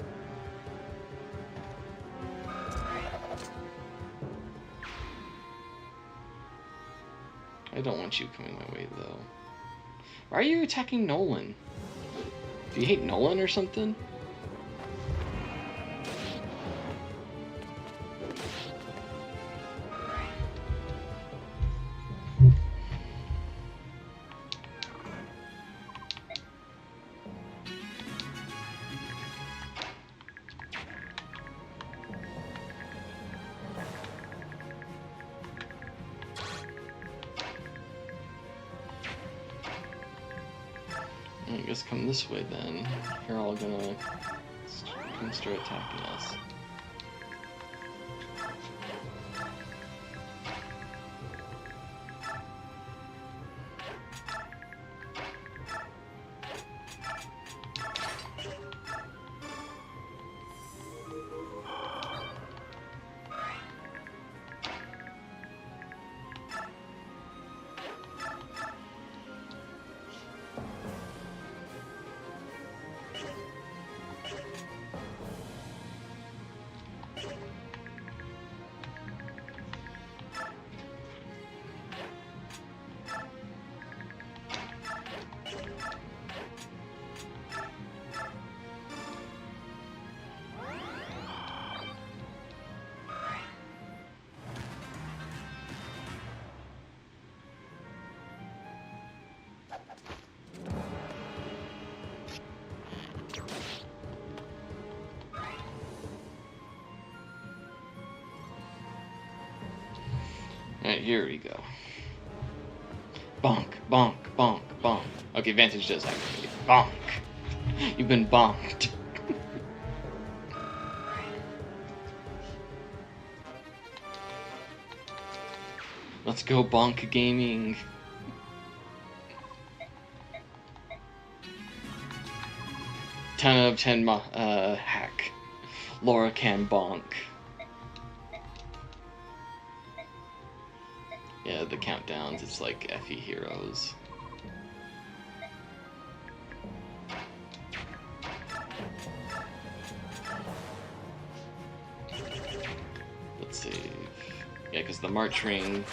I don't want you coming my way, though. Why are you attacking Nolan? Do you hate Nolan or something? I guess come this way then. You're all gonna start attacking us. Alright, here we go. Bonk, bonk, bonk, bonk. Okay, Vantage does activate. Bonk. You've been bonked. Let's go bonk gaming. Ten out of 10 hack. Laura can bonk. Yeah, the countdowns, it's like FE Heroes. Let's save. Yeah, because the March Ring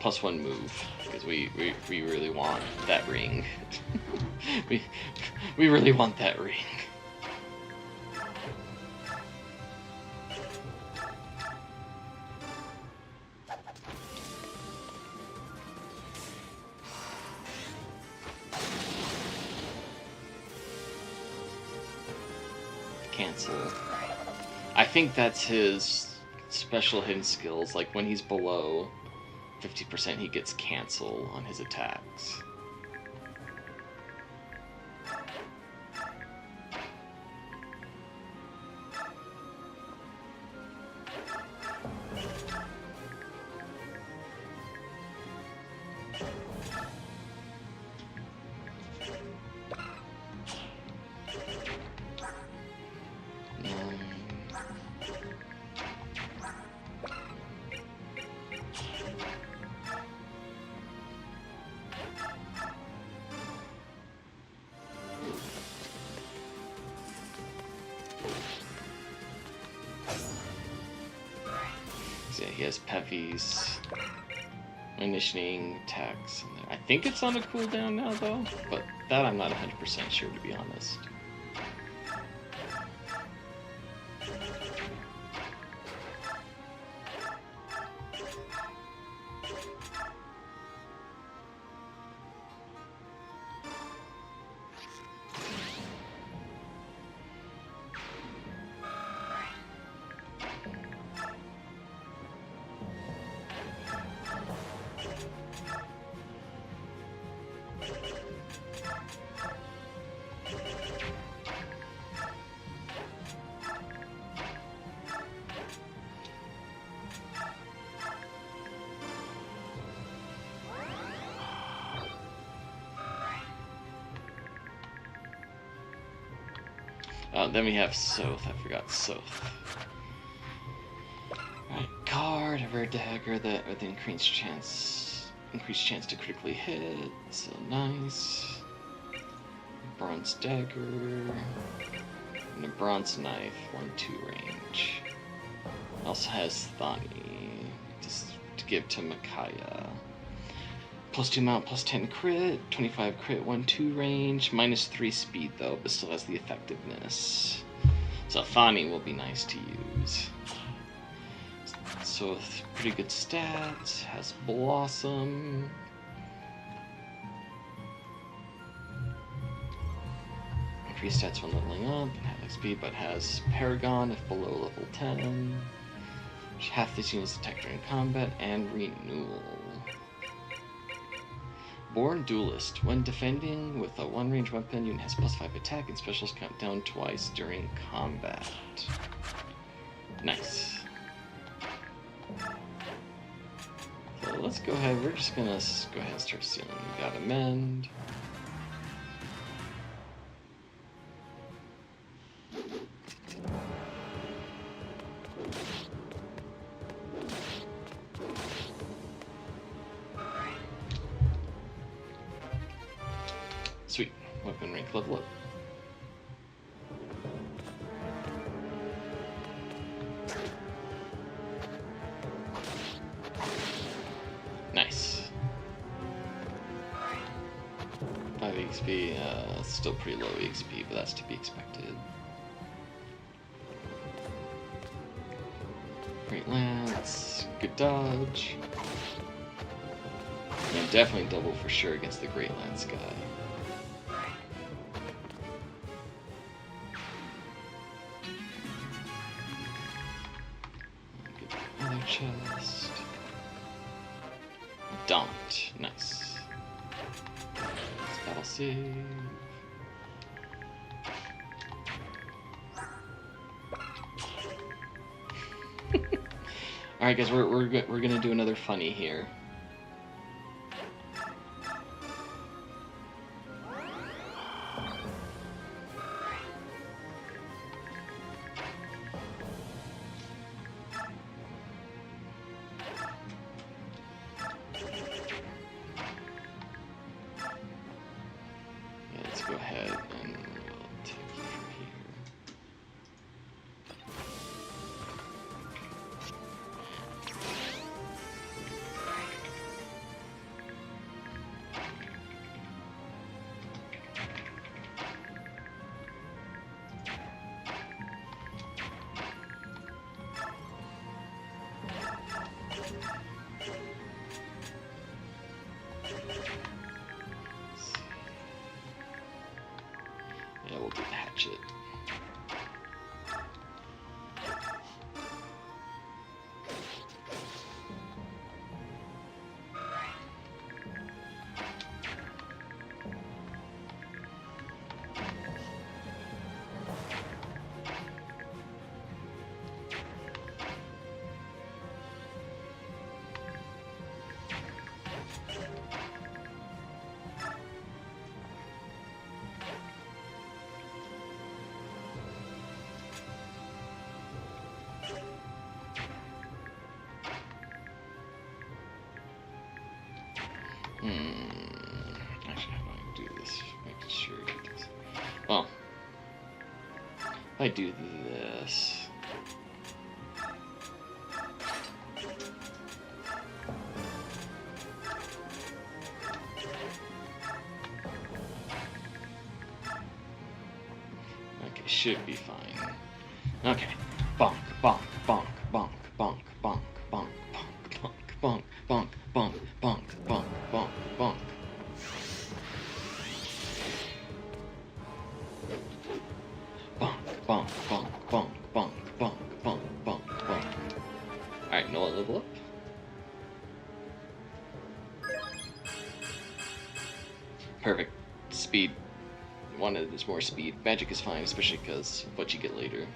+1 move, because we really want that ring. we really want that ring. Cancel. I think that's his special hidden skills, like when he's below 50% he gets cancel on his attacks. Yeah, he has Pevy's initiating attacks in there. I think it's on a cooldown now, though, but that I'm not 100% sure, to be honest. Then we have Soth. I forgot Soth. Right, card, a rare dagger that with increased chance to critically hit. So nice. Bronze dagger and a bronze knife, 1/2 range. Also has Thani just to give to Micaiah. +2 mount, +10 crit, 25 crit, 1/2 range, -3 speed though, but still has the effectiveness. So Thani will be nice to use. So with pretty good stats, has Blossom. Increased stats when leveling up, and has speed, but has Paragon if below level 10. Half this unit's attack during combat, and Renewal. Born Duelist. When defending with a one-range weapon, unit has +5 attack and specials count down twice during combat. Nice. So let's go ahead. We're just gonna go ahead and start stealing. We got Amend. Sweet. Weapon rank level up. Nice. 5 XP, still pretty low XP, but that's to be expected. Great Lance, good dodge. And definitely double for sure against the Great Lance guy. Get the other chest. Daunt, nice. Battle save. All right, guys, we're gonna do another funny here. Let's go ahead and we'll take you from here. Yeah, we'll do the hatchet. Actually, how do I do this? Make sure I get this. Well, if I do this. Okay, should be fine. Okay. Bonk, bonk, bonk, bonk, bonk, bonk, bonk, bonk, bonk, bonk, bonk, bonk, bonk, bonk, bonk. Bonk, bonk, bonk, bonk, bonk, bonk, bonk, bonk, bonk. Alright, Noah, level up. Perfect. Speed. Wanted is more speed. Magic is fine, especially because of what you get later.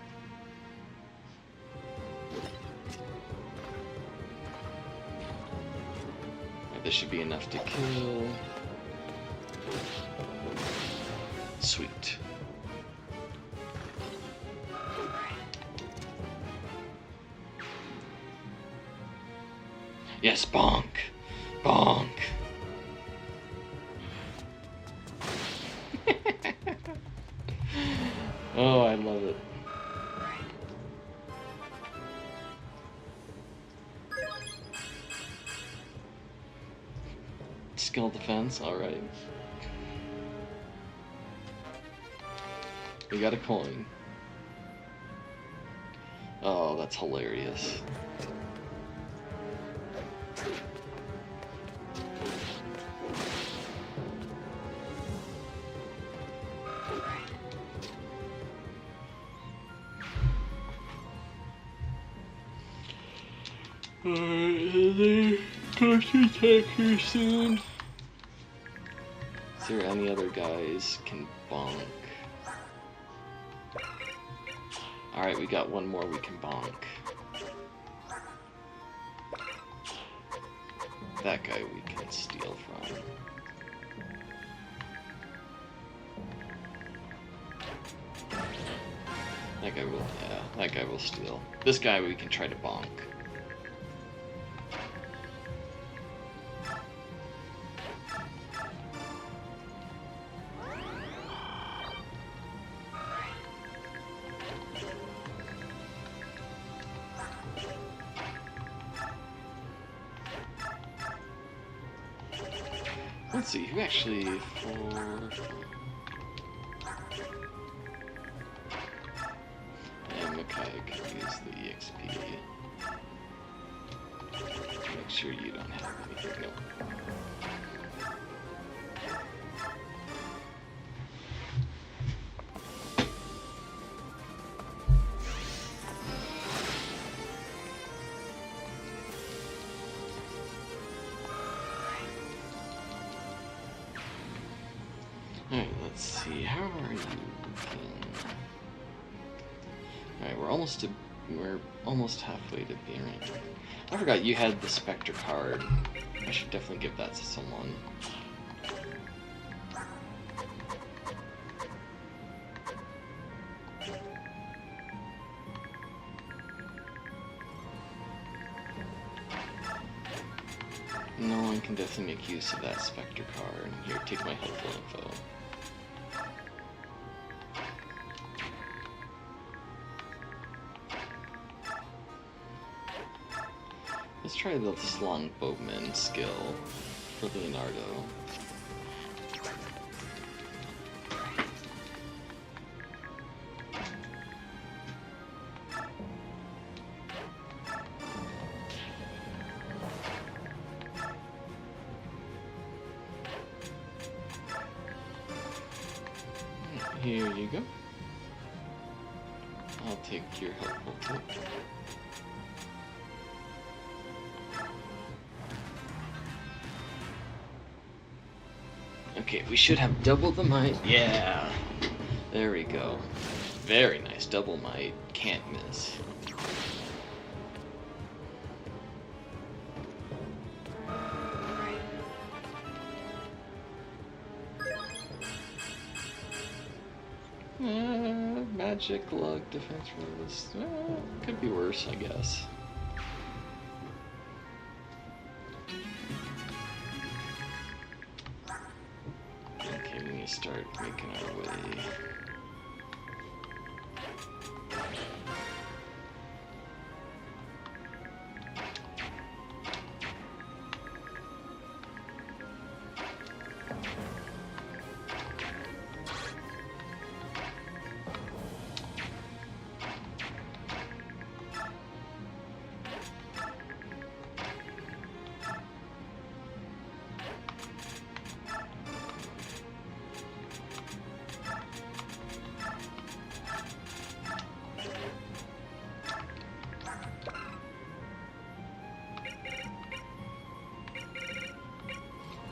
This should be enough to kill. Sweet. Yes, bonk! Bonk! Oh, I love it. Skill defense, alright. We got a coin. Oh, that's hilarious. Alright, and then talk to Tucker soon. Is there any other guys can bonk? Alright, we got one more we can bonk. That guy we can steal from. That guy will, yeah, that guy will steal. This guy we can try to bonk. Let's see, who actually and Makai could use the EXP. Make sure you don't have anything. Nope. Alright, let's see, how are you looking? Alright, we're almost halfway to being right. I forgot you had the Spectre card. I should definitely give that to someone. No one can definitely make use of that Spectre card. Here, take my helpful info. Let's try the Longboatman skill for Leonardo. Here you go. I'll take your helpful tip. Okay, we should have double the might. Yeah! There we go. Very nice. Double might. Can't miss. Magic, luck, defense rolls. Could be worse, I guess. Okay, we need to start making our way.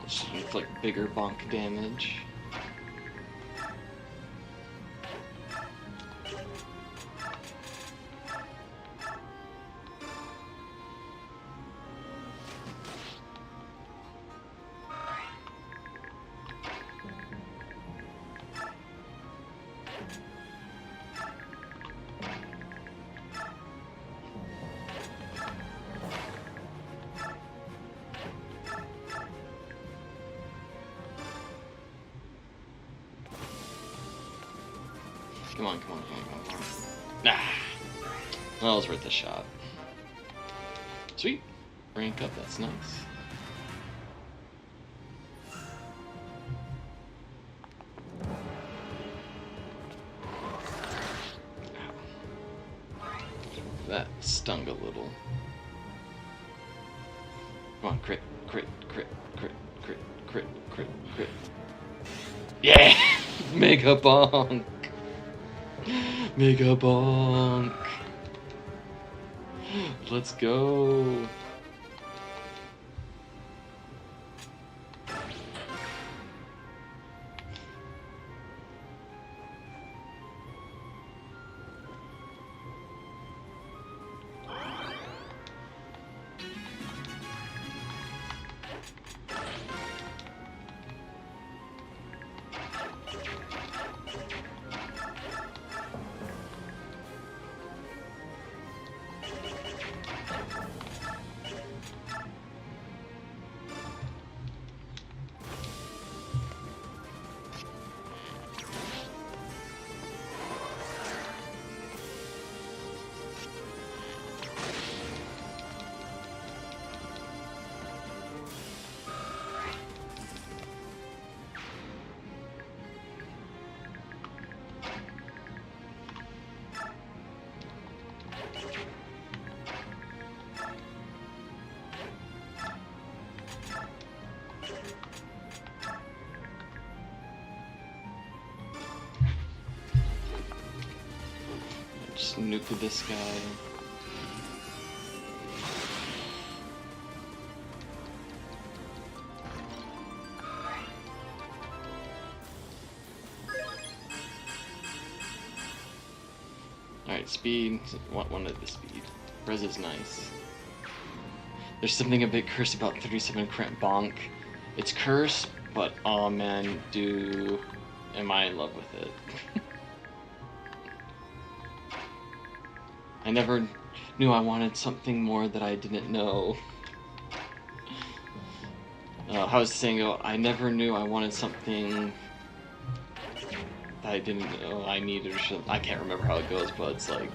Should inflict bigger bonk damage. Come on, come on, come on, come on, come on. Ah! Well, it was worth a shot. Sweet. Rank up, that's nice. That stung a little. Come on, crit, crit, crit, crit, crit, crit, crit, crit. Yeah! Mega bonk! Mega bonk! Let's go! just nuke this guy. Alright, speed. One of the speed. Res is nice. There's something a bit cursed about 37 crit bonk. It's cursed, but oh man, am I in love with it? I never knew I wanted something more that I didn't know. How was saying, I never knew I wanted something that I didn't know I needed or something. I can't remember how it goes, but it's like,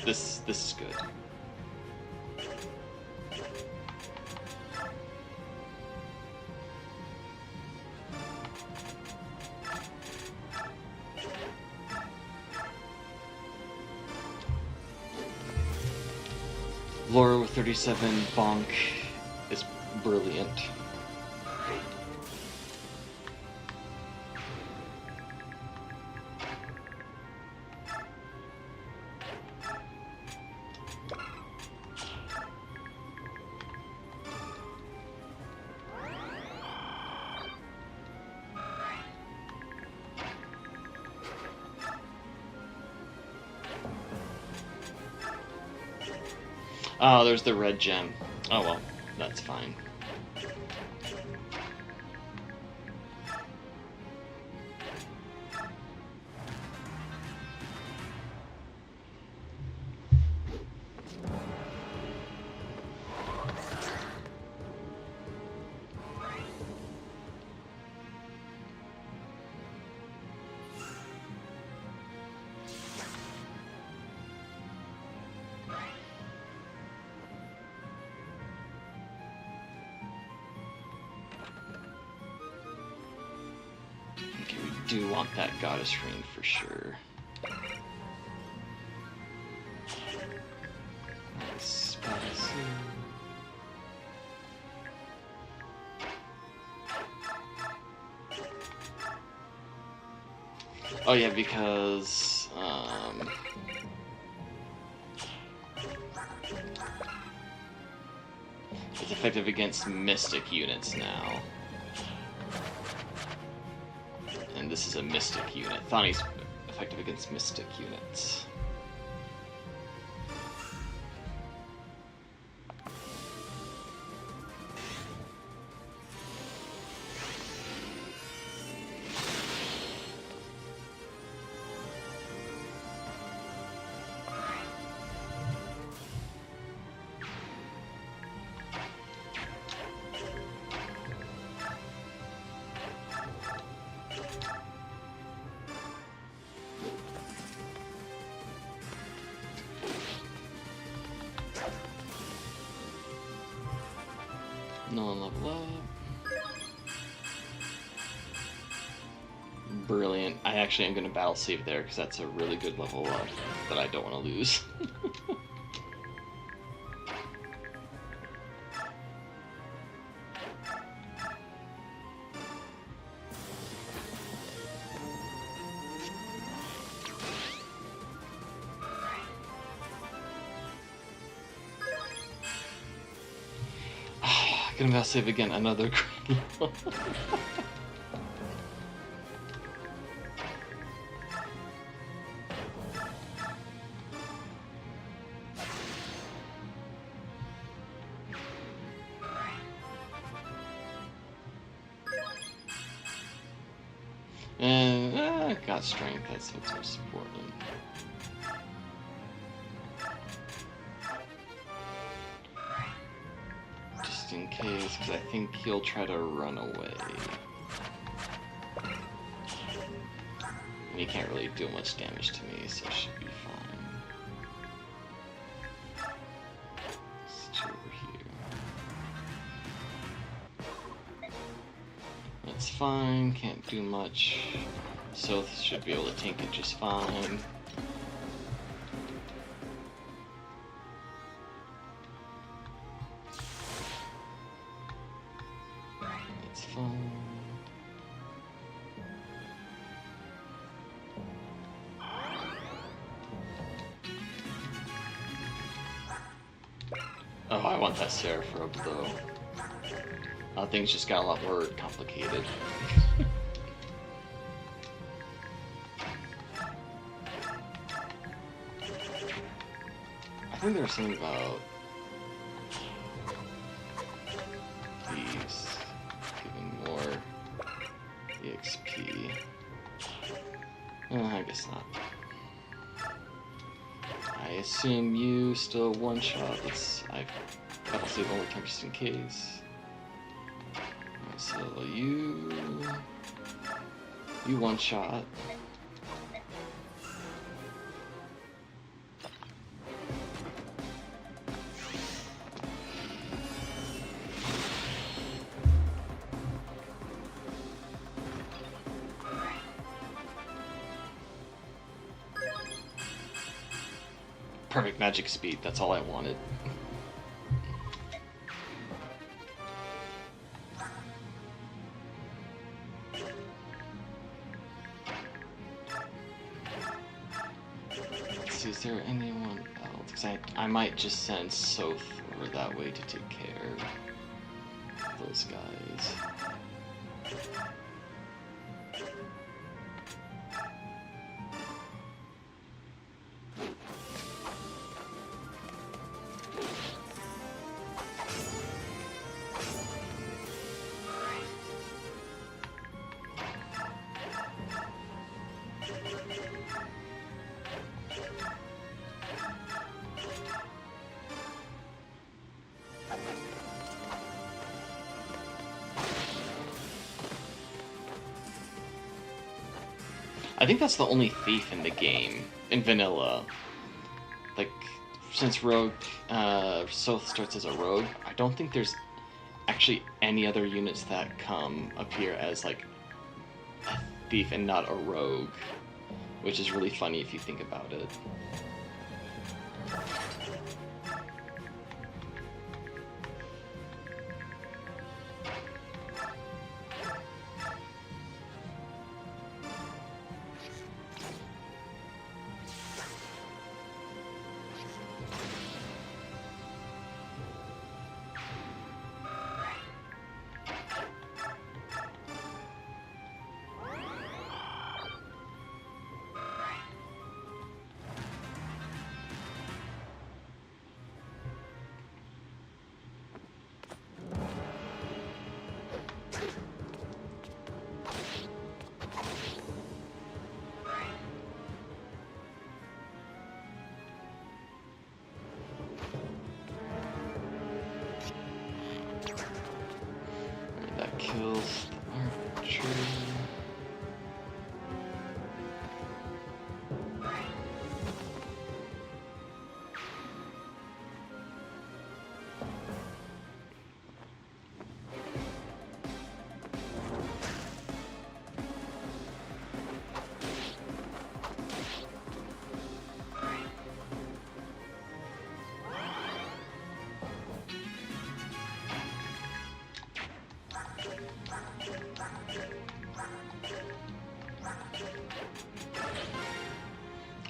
this is good. Laura with 37 bonk is brilliant. Oh, there's the red gem. Oh well, that's fine. Okay, we do want that goddess ring for sure. Nice. Oh yeah, because it's effective against mystic units now. And this is a mystic unit. Thani's effective against mystic units. No one level up. Brilliant. I actually am going to battle save there because that's a really good level up that I don't want to lose. Gonna battle save again, another critical. And got strength, that's what's most important. Just in case, because I think he'll try to run away. And he can't really do much damage to me, so it should be fine. Switch over here. That's fine, can't do much. Soth should be able to tank it just fine. That's fine. I want that Seraph though. Things just got a lot more complicated. I think there was something about these giving more EXP. I guess not. I assume you still one shot. I've got to save only time just in case. So you one shot. Perfect magic speed, that's all I wanted. Let's see, is there anyone else? Because I might just send Soth over that way to take care of those guys. I think that's the only thief in the game, in vanilla. Like, since Rogue, Soth starts as a rogue, I don't think there's actually any other units that appear as, like, a thief and not a rogue. Which is really funny if you think about it. Kills the archer.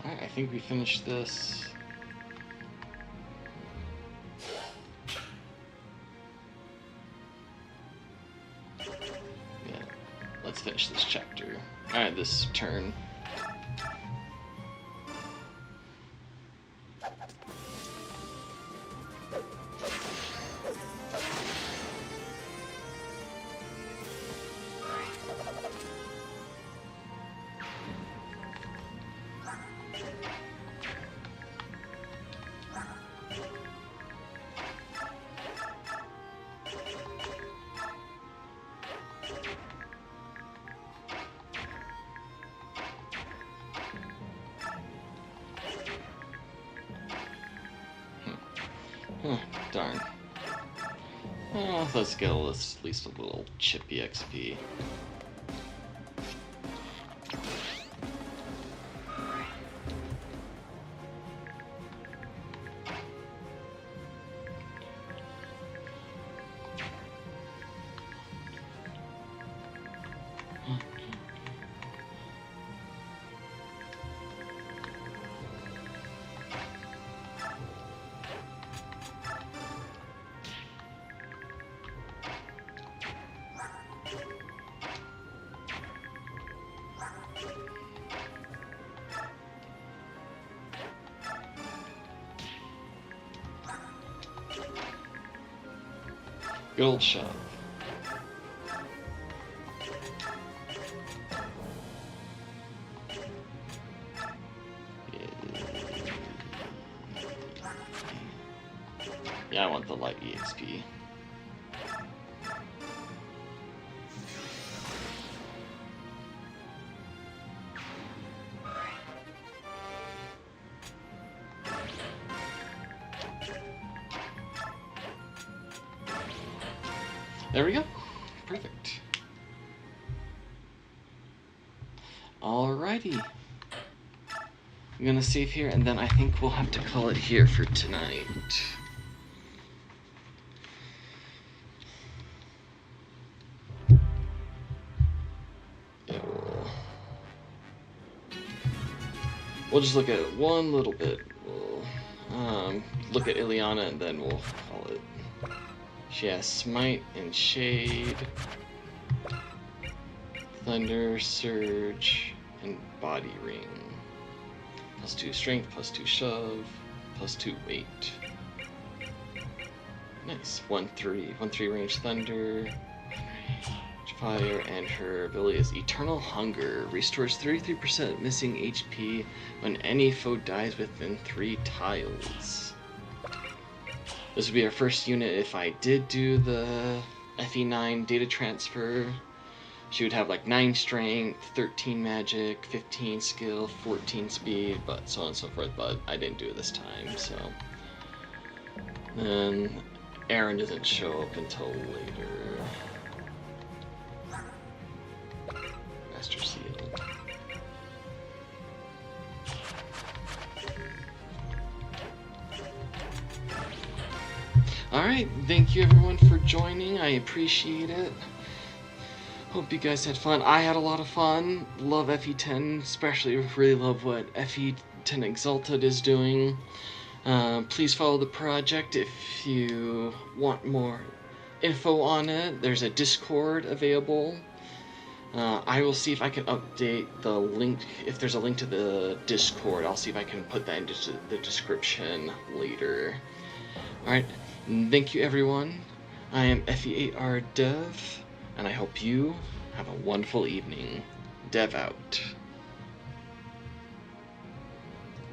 Alright, I think we finished this. Yeah, let's finish this chapter. Alright, this turn. Darn. Oh, let's get at least a little chippy XP. Good old shove. Yeah, I want the light EXP. There we go. Perfect. Alrighty. I'm gonna save here, and then I think we'll have to call it here for tonight. We'll just look at it one little bit. We'll look at Ileana, and then we'll call it. She has Smite and Shade, Thunder, Surge, and Body Ring. +2 Strength, +2 Shove, +2 Weight. Nice. 1/3 range Thunder, Fire, and her ability is Eternal Hunger. Restores 33% missing HP when any foe dies within 3 tiles. This would be our first unit if I did do the FE9 data transfer. She would have like 9 strength, 13 magic, 15 skill, 14 speed, but so on and so forth, but I didn't do it this time, so. Then Aaron doesn't show up until later. Master Seal. Alright, thank you everyone for joining. I appreciate it. Hope you guys had fun. I had a lot of fun. Love FE10, especially really love what FE10 Exalted is doing. Please follow the project if you want more info on it. There's a Discord available. I will see if I can update the link. If there's a link to the Discord, I'll see if I can put that into the description later. Alright, thank you everyone. I am FE8R Dev, and I hope you have a wonderful evening. Dev out.